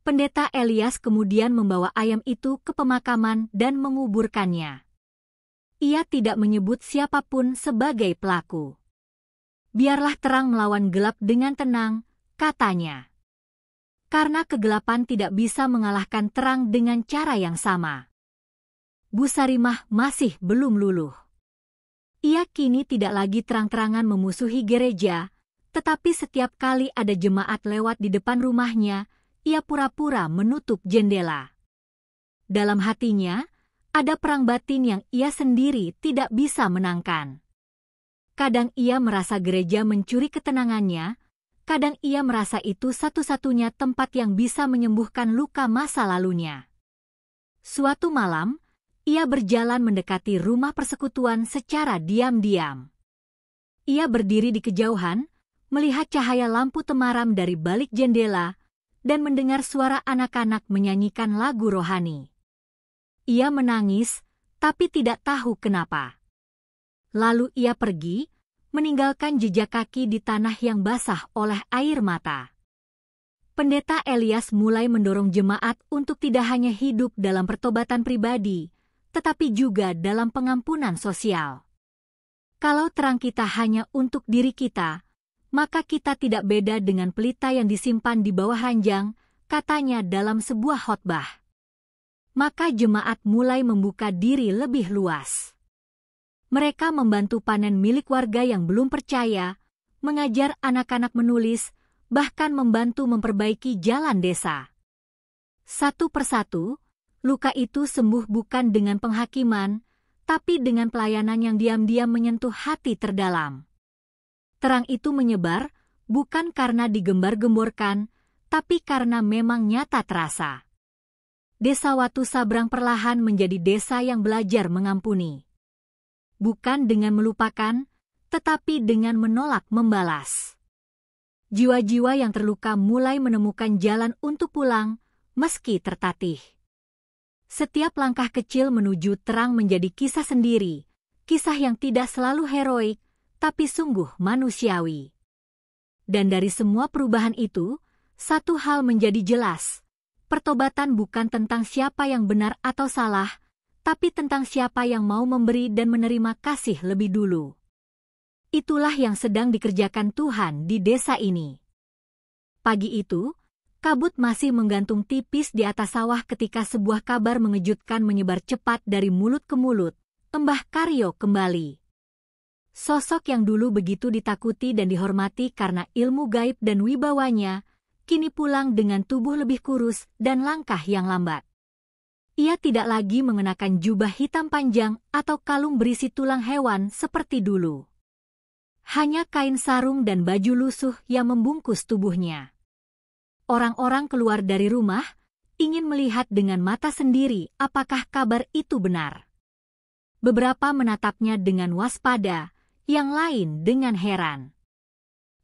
[SPEAKER 1] Pendeta Elias kemudian membawa ayam itu ke pemakaman dan menguburkannya. Ia tidak menyebut siapapun sebagai pelaku. "Biarlah terang melawan gelap dengan tenang," katanya. Karena kegelapan tidak bisa mengalahkan terang dengan cara yang sama. Bu Sarimah masih belum luluh. Ia kini tidak lagi terang-terangan memusuhi gereja, tetapi setiap kali ada jemaat lewat di depan rumahnya, ia pura-pura menutup jendela. Dalam hatinya, ada perang batin yang ia sendiri tidak bisa menangkan. Kadang ia merasa gereja mencuri ketenangannya, kadang ia merasa itu satu-satunya tempat yang bisa menyembuhkan luka masa lalunya. Suatu malam, ia berjalan mendekati rumah persekutuan secara diam-diam. Ia berdiri di kejauhan, melihat cahaya lampu temaram dari balik jendela, dan mendengar suara anak-anak menyanyikan lagu rohani. Ia menangis, tapi tidak tahu kenapa. Lalu ia pergi, meninggalkan jejak kaki di tanah yang basah oleh air mata. Pendeta Elias mulai mendorong jemaat untuk tidak hanya hidup dalam pertobatan pribadi, tetapi juga dalam pengampunan sosial. Kalau terang kita hanya untuk diri kita, maka kita tidak beda dengan pelita yang disimpan di bawah ranjang, katanya dalam sebuah khotbah. Maka jemaat mulai membuka diri lebih luas. Mereka membantu panen milik warga yang belum percaya, mengajar anak-anak menulis, bahkan membantu memperbaiki jalan desa. Satu persatu, luka itu sembuh bukan dengan penghakiman, tapi dengan pelayanan yang diam-diam menyentuh hati terdalam. Terang itu menyebar, bukan karena digembar-gemborkan, tapi karena memang nyata terasa. Desa Watu Sabrang perlahan menjadi desa yang belajar mengampuni. Bukan dengan melupakan, tetapi dengan menolak membalas. Jiwa-jiwa yang terluka mulai menemukan jalan untuk pulang, meski tertatih. Setiap langkah kecil menuju terang menjadi kisah sendiri, kisah yang tidak selalu heroik, tapi sungguh manusiawi. Dan dari semua perubahan itu, satu hal menjadi jelas. Pertobatan bukan tentang siapa yang benar atau salah, tapi tentang siapa yang mau memberi dan menerima kasih lebih dulu. Itulah yang sedang dikerjakan Tuhan di desa ini. Pagi itu, kabut masih menggantung tipis di atas sawah ketika sebuah kabar mengejutkan menyebar cepat dari mulut ke mulut. Mbah Karyo kembali. Sosok yang dulu begitu ditakuti dan dihormati karena ilmu gaib dan wibawanya, kini pulang dengan tubuh lebih kurus dan langkah yang lambat. Ia tidak lagi mengenakan jubah hitam panjang atau kalung berisi tulang hewan seperti dulu. Hanya kain sarung dan baju lusuh yang membungkus tubuhnya. Orang-orang keluar dari rumah, ingin melihat dengan mata sendiri apakah kabar itu benar. Beberapa menatapnya dengan waspada, yang lain dengan heran.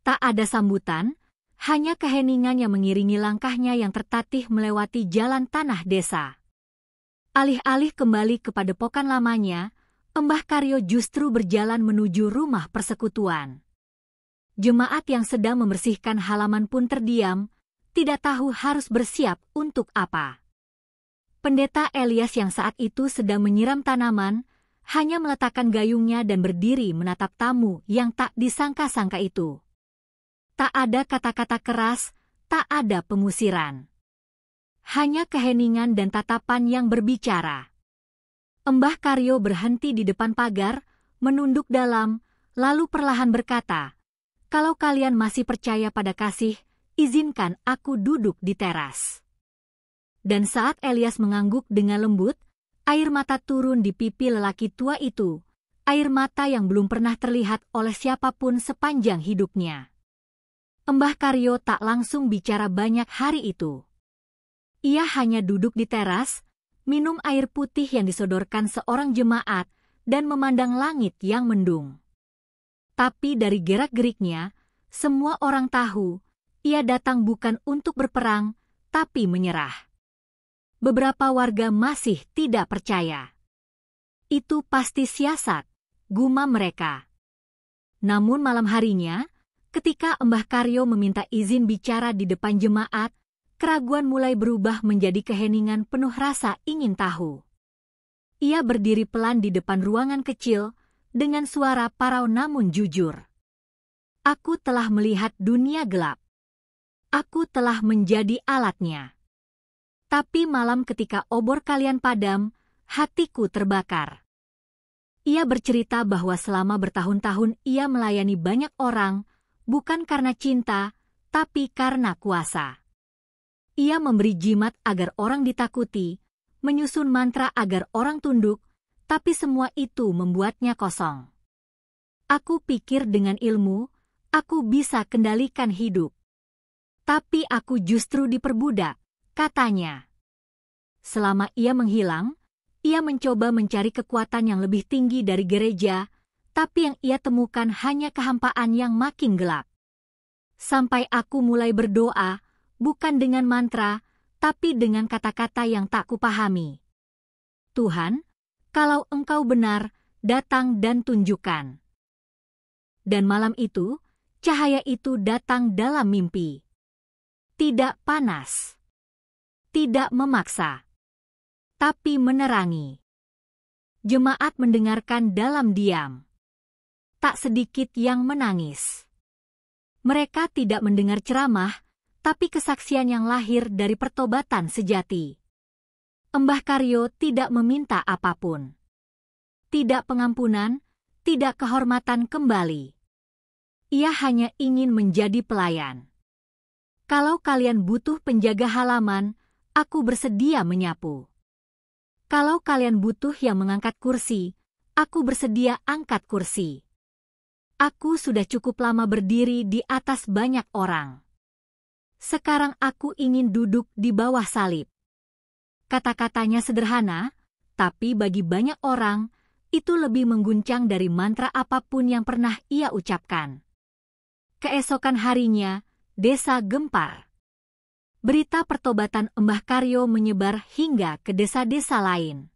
[SPEAKER 1] Tak ada sambutan, hanya keheningan yang mengiringi langkahnya yang tertatih melewati jalan tanah desa. Alih-alih kembali ke padepokan lamanya, Mbah Karyo justru berjalan menuju rumah persekutuan. Jemaat yang sedang membersihkan halaman pun terdiam, tidak tahu harus bersiap untuk apa. Pendeta Elias yang saat itu sedang menyiram tanaman, hanya meletakkan gayungnya dan berdiri menatap tamu yang tak disangka-sangka itu. Tak ada kata-kata keras, tak ada pengusiran. Hanya keheningan dan tatapan yang berbicara. Mbah Karyo berhenti di depan pagar, menunduk dalam, lalu perlahan berkata, "Kalau kalian masih percaya pada kasih, izinkan aku duduk di teras." Dan saat Elias mengangguk dengan lembut, air mata turun di pipi lelaki tua itu, air mata yang belum pernah terlihat oleh siapapun sepanjang hidupnya. Mbah Karyo tak langsung bicara banyak hari itu. Ia hanya duduk di teras, minum air putih yang disodorkan seorang jemaat, dan memandang langit yang mendung. Tapi dari gerak-geriknya, semua orang tahu, ia datang bukan untuk berperang, tapi menyerah. Beberapa warga masih tidak percaya. Itu pasti siasat, gumam mereka. Namun malam harinya, ketika Mbah Karyo meminta izin bicara di depan jemaat, keraguan mulai berubah menjadi keheningan penuh rasa ingin tahu. Ia berdiri pelan di depan ruangan kecil, dengan suara parau namun jujur. "Aku telah melihat dunia gelap. Aku telah menjadi alatnya. Tapi malam ketika obor kalian padam, hatiku terbakar. Ia bercerita bahwa selama bertahun-tahun ia melayani banyak orang, bukan karena cinta, tapi karena kuasa. Ia memberi jimat agar orang ditakuti, menyusun mantra agar orang tunduk, tapi semua itu membuatnya kosong. Aku pikir dengan ilmu, aku bisa kendalikan hidup. Tapi aku justru diperbudak, katanya. Selama ia menghilang, ia mencoba mencari kekuatan yang lebih tinggi dari gereja, tapi yang ia temukan hanya kehampaan yang makin gelap. Sampai aku mulai berdoa, bukan dengan mantra, tapi dengan kata-kata yang tak kupahami. Tuhan, kalau Engkau benar, datang dan tunjukkan. Dan malam itu, cahaya itu datang dalam mimpi. Tidak panas. Tidak memaksa. Tapi menerangi. Jemaat mendengarkan dalam diam. Tak sedikit yang menangis. Mereka tidak mendengar ceramah, tapi kesaksian yang lahir dari pertobatan sejati. Mbah Karyo tidak meminta apapun. Tidak pengampunan, tidak kehormatan kembali. Ia hanya ingin menjadi pelayan. Kalau kalian butuh penjaga halaman, aku bersedia menyapu. Kalau kalian butuh yang mengangkat kursi, aku bersedia angkat kursi. Aku sudah cukup lama berdiri di atas banyak orang. Sekarang aku ingin duduk di bawah salib. Kata-katanya sederhana, tapi bagi banyak orang, itu lebih mengguncang dari mantra apapun yang pernah ia ucapkan. Keesokan harinya, desa gempar. Berita pertobatan Mbah Karyo menyebar hingga ke desa-desa lain.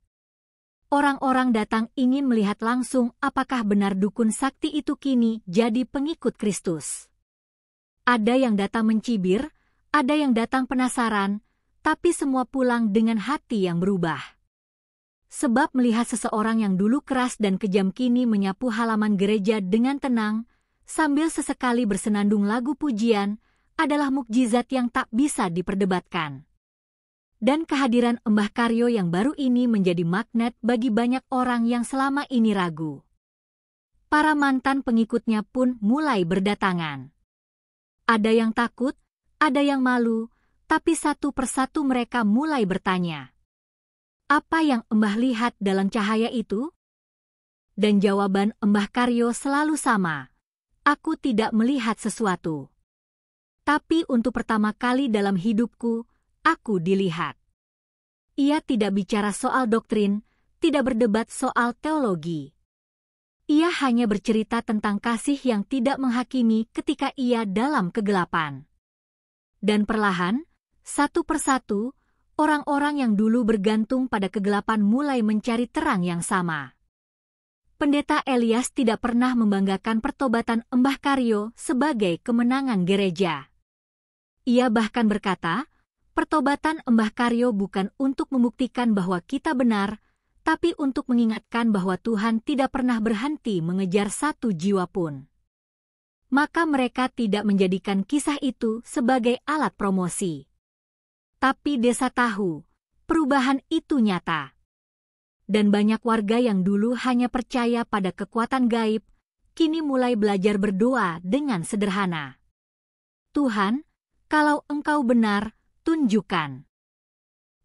[SPEAKER 1] Orang-orang datang ingin melihat langsung apakah benar dukun sakti itu kini jadi pengikut Kristus. Ada yang datang mencibir, ada yang datang penasaran, tapi semua pulang dengan hati yang berubah. Sebab melihat seseorang yang dulu keras dan kejam kini menyapu halaman gereja dengan tenang, sambil sesekali bersenandung lagu pujian, adalah mukjizat yang tak bisa diperdebatkan. Dan kehadiran Mbah Karyo yang baru ini menjadi magnet bagi banyak orang yang selama ini ragu. Para mantan pengikutnya pun mulai berdatangan. Ada yang takut, ada yang malu, tapi satu persatu mereka mulai bertanya. Apa yang Mbah lihat dalam cahaya itu? Dan jawaban Mbah Karyo selalu sama. Aku tidak melihat sesuatu. Tapi untuk pertama kali dalam hidupku, aku dilihat. Ia tidak bicara soal doktrin, tidak berdebat soal teologi. Ia hanya bercerita tentang kasih yang tidak menghakimi ketika ia dalam kegelapan. Dan perlahan, satu persatu, orang-orang yang dulu bergantung pada kegelapan mulai mencari terang yang sama. Pendeta Elias tidak pernah membanggakan pertobatan Mbah Karyo sebagai kemenangan gereja. Ia bahkan berkata, pertobatan Mbah Karyo bukan untuk membuktikan bahwa kita benar, tapi untuk mengingatkan bahwa Tuhan tidak pernah berhenti mengejar satu jiwa pun. Maka mereka tidak menjadikan kisah itu sebagai alat promosi. Tapi desa tahu, perubahan itu nyata. Dan banyak warga yang dulu hanya percaya pada kekuatan gaib, kini mulai belajar berdoa dengan sederhana. Tuhan, kalau Engkau benar, tunjukkan.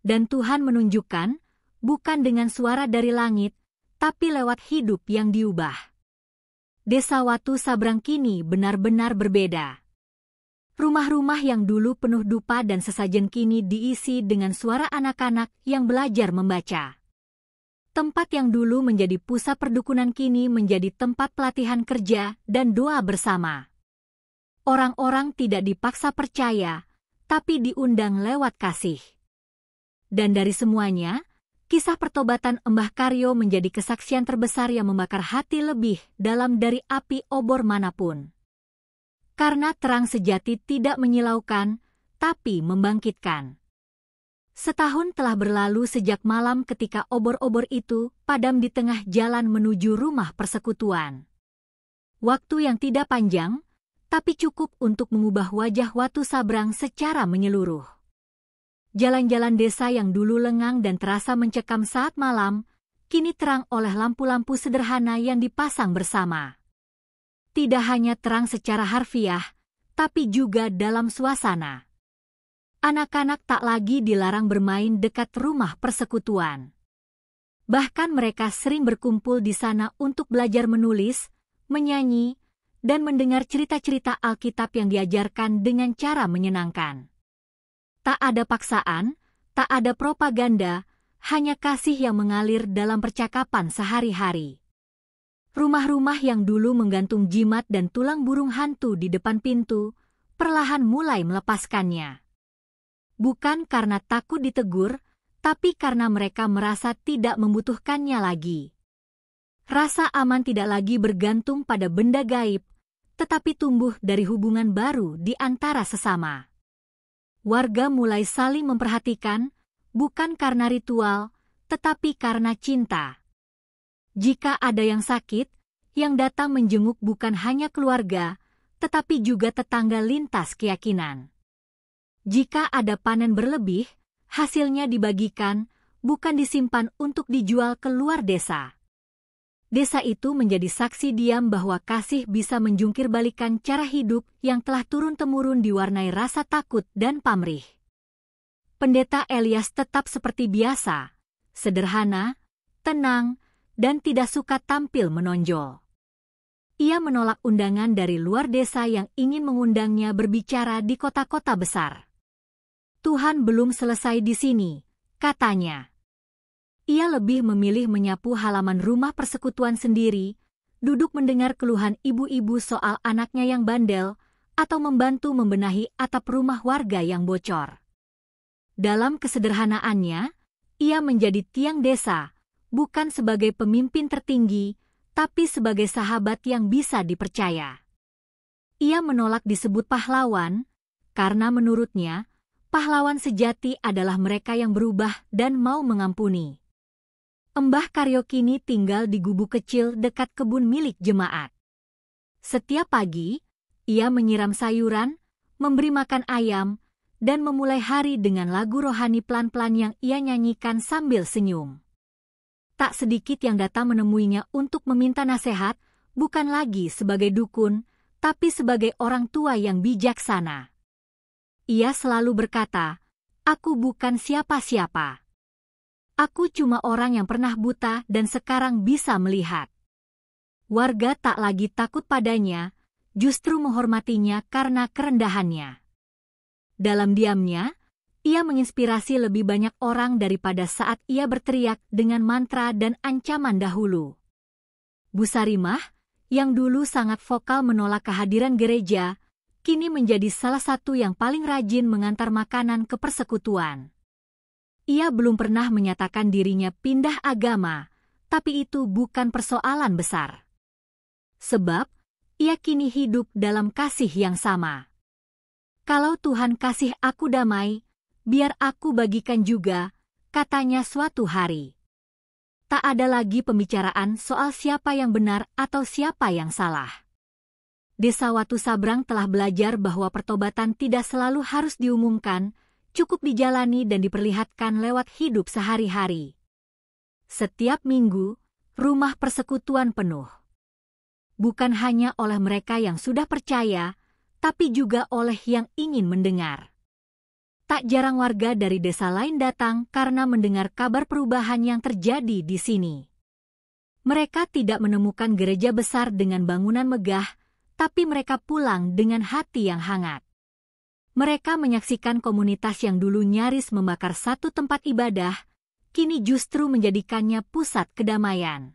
[SPEAKER 1] Dan Tuhan menunjukkan, bukan dengan suara dari langit, tapi lewat hidup yang diubah. Desa Watu Sabrang kini benar-benar berbeda. Rumah-rumah yang dulu penuh dupa dan sesajen kini diisi dengan suara anak-anak yang belajar membaca. Tempat yang dulu menjadi pusat perdukunan kini menjadi tempat pelatihan kerja dan doa bersama. Orang-orang tidak dipaksa percaya, tapi diundang lewat kasih. Dan dari semuanya, kisah pertobatan Mbah Karyo menjadi kesaksian terbesar yang membakar hati lebih dalam dari api obor manapun. Karena terang sejati tidak menyilaukan, tapi membangkitkan. Setahun telah berlalu sejak malam ketika obor-obor itu padam di tengah jalan menuju rumah persekutuan. Waktu yang tidak panjang, tapi cukup untuk mengubah wajah Watu Sabrang secara menyeluruh. Jalan-jalan desa yang dulu lengang dan terasa mencekam saat malam, kini terang oleh lampu-lampu sederhana yang dipasang bersama. Tidak hanya terang secara harfiah, tapi juga dalam suasana. Anak-anak tak lagi dilarang bermain dekat rumah persekutuan. Bahkan mereka sering berkumpul di sana untuk belajar menulis, menyanyi, dan mendengar cerita-cerita Alkitab yang diajarkan dengan cara menyenangkan. Tak ada paksaan, tak ada propaganda, hanya kasih yang mengalir dalam percakapan sehari-hari. Rumah-rumah yang dulu menggantung jimat dan tulang burung hantu di depan pintu, perlahan mulai melepaskannya. Bukan karena takut ditegur, tapi karena mereka merasa tidak membutuhkannya lagi. Rasa aman tidak lagi bergantung pada benda gaib, tetapi tumbuh dari hubungan baru di antara sesama. Warga mulai saling memperhatikan, bukan karena ritual, tetapi karena cinta. Jika ada yang sakit, yang datang menjenguk bukan hanya keluarga, tetapi juga tetangga lintas keyakinan. Jika ada panen berlebih, hasilnya dibagikan, bukan disimpan untuk dijual ke luar desa. Desa itu menjadi saksi diam bahwa kasih bisa menjungkir balikan cara hidup yang telah turun-temurun diwarnai rasa takut dan pamrih. Pendeta Elias tetap seperti biasa, sederhana, tenang, dan tidak suka tampil menonjol. Ia menolak undangan dari luar desa yang ingin mengundangnya berbicara di kota-kota besar. Tuhan belum selesai di sini, katanya. Ia lebih memilih menyapu halaman rumah persekutuan sendiri, duduk mendengar keluhan ibu-ibu soal anaknya yang bandel, atau membantu membenahi atap rumah warga yang bocor. Dalam kesederhanaannya, ia menjadi tiang desa, bukan sebagai pemimpin tertinggi, tapi sebagai sahabat yang bisa dipercaya. Ia menolak disebut pahlawan, karena menurutnya, pahlawan sejati adalah mereka yang berubah dan mau mengampuni. Mbah Karyo kini tinggal di gubuk kecil dekat kebun milik jemaat. Setiap pagi, ia menyiram sayuran, memberi makan ayam, dan memulai hari dengan lagu rohani pelan-pelan yang ia nyanyikan sambil senyum. Tak sedikit yang datang menemuinya untuk meminta nasihat, bukan lagi sebagai dukun, tapi sebagai orang tua yang bijaksana. Ia selalu berkata, "Aku bukan siapa-siapa. Aku cuma orang yang pernah buta dan sekarang bisa melihat." Warga tak lagi takut padanya, justru menghormatinya karena kerendahannya. Dalam diamnya, ia menginspirasi lebih banyak orang daripada saat ia berteriak dengan mantra dan ancaman dahulu. Bu Sarimah, yang dulu sangat vokal menolak kehadiran gereja, kini menjadi salah satu yang paling rajin mengantar makanan ke persekutuan. Ia belum pernah menyatakan dirinya pindah agama, tapi itu bukan persoalan besar. Sebab, ia kini hidup dalam kasih yang sama. "Kalau Tuhan kasih aku damai, biar aku bagikan juga," katanya suatu hari. Tak ada lagi pembicaraan soal siapa yang benar atau siapa yang salah. Desa Watu Sabrang telah belajar bahwa pertobatan tidak selalu harus diumumkan, cukup dijalani dan diperlihatkan lewat hidup sehari-hari. Setiap minggu, rumah persekutuan penuh. Bukan hanya oleh mereka yang sudah percaya, tapi juga oleh yang ingin mendengar. Tak jarang warga dari desa lain datang karena mendengar kabar perubahan yang terjadi di sini. Mereka tidak menemukan gereja besar dengan bangunan megah, tapi mereka pulang dengan hati yang hangat. Mereka menyaksikan komunitas yang dulu nyaris membakar satu tempat ibadah, kini justru menjadikannya pusat kedamaian.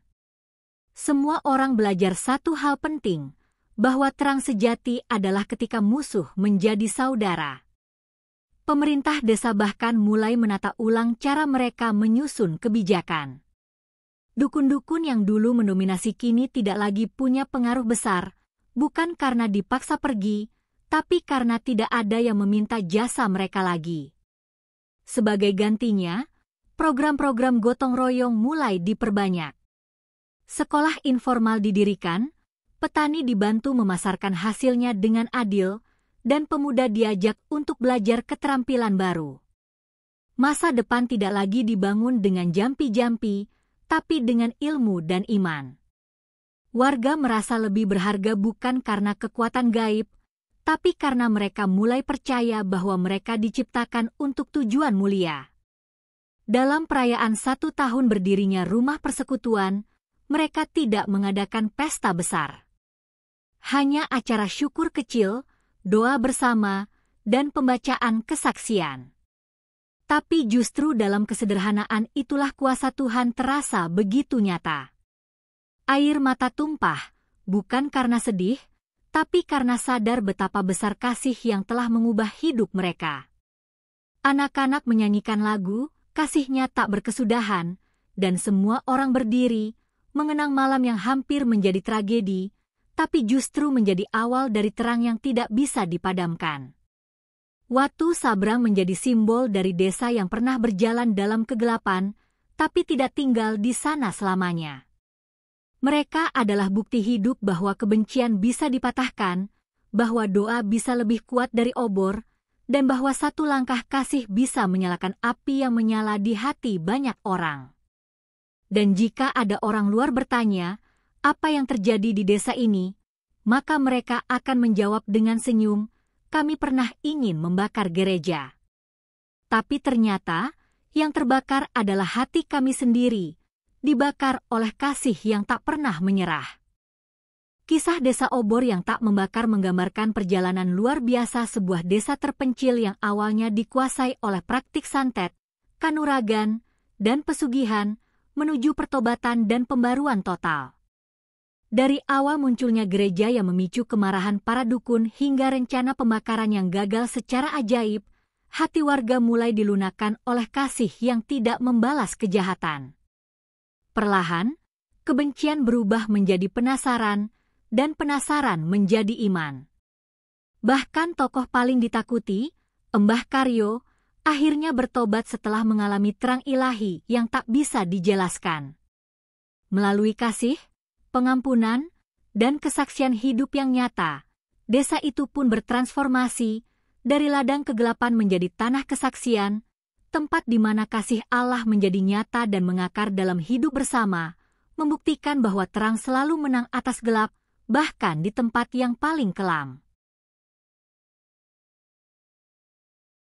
[SPEAKER 1] Semua orang belajar satu hal penting, bahwa terang sejati adalah ketika musuh menjadi saudara. Pemerintah desa bahkan mulai menata ulang cara mereka menyusun kebijakan. Dukun-dukun yang dulu mendominasi kini tidak lagi punya pengaruh besar, bukan karena dipaksa pergi, tapi karena tidak ada yang meminta jasa mereka lagi. Sebagai gantinya, program-program gotong royong mulai diperbanyak. Sekolah informal didirikan, petani dibantu memasarkan hasilnya dengan adil, dan pemuda diajak untuk belajar keterampilan baru. Masa depan tidak lagi dibangun dengan jampi-jampi, tapi dengan ilmu dan iman. Warga merasa lebih berharga bukan karena kekuatan gaib, tapi karena mereka mulai percaya bahwa mereka diciptakan untuk tujuan mulia. Dalam perayaan 1 tahun berdirinya Rumah Persekutuan, mereka tidak mengadakan pesta besar. Hanya acara syukur kecil, doa bersama, dan pembacaan kesaksian. Tapi justru dalam kesederhanaan itulah kuasa Tuhan terasa begitu nyata. Air mata tumpah, bukan karena sedih, tapi karena sadar betapa besar kasih yang telah mengubah hidup mereka. Anak-anak menyanyikan lagu, kasihnya tak berkesudahan, dan semua orang berdiri, mengenang malam yang hampir menjadi tragedi, tapi justru menjadi awal dari terang yang tidak bisa dipadamkan. Watu Sabrang menjadi simbol dari desa yang pernah berjalan dalam kegelapan, tapi tidak tinggal di sana selamanya. Mereka adalah bukti hidup bahwa kebencian bisa dipatahkan, bahwa doa bisa lebih kuat dari obor, dan bahwa satu langkah kasih bisa menyalakan api yang menyala di hati banyak orang. Dan jika ada orang luar bertanya, apa yang terjadi di desa ini, maka mereka akan menjawab dengan senyum, kami pernah ingin membakar gereja. Tapi ternyata, yang terbakar adalah hati kami sendiri, dibakar oleh kasih yang tak pernah menyerah. Kisah desa obor yang tak membakar menggambarkan perjalanan luar biasa sebuah desa terpencil yang awalnya dikuasai oleh praktik santet, kanuragan, dan pesugihan, menuju pertobatan dan pembaruan total. Dari awal munculnya gereja yang memicu kemarahan para dukun hingga rencana pembakaran yang gagal secara ajaib, hati warga mulai dilunakkan oleh kasih yang tidak membalas kejahatan. Perlahan, kebencian berubah menjadi penasaran, dan penasaran menjadi iman. Bahkan tokoh paling ditakuti, Embah Karyo, akhirnya bertobat setelah mengalami terang ilahi yang tak bisa dijelaskan. Melalui kasih, pengampunan, dan kesaksian hidup yang nyata, desa itu pun bertransformasi, dari ladang kegelapan menjadi tanah kesaksian, tempat di mana kasih Allah menjadi nyata dan mengakar dalam hidup bersama, membuktikan bahwa terang selalu menang atas gelap, bahkan di tempat yang paling kelam.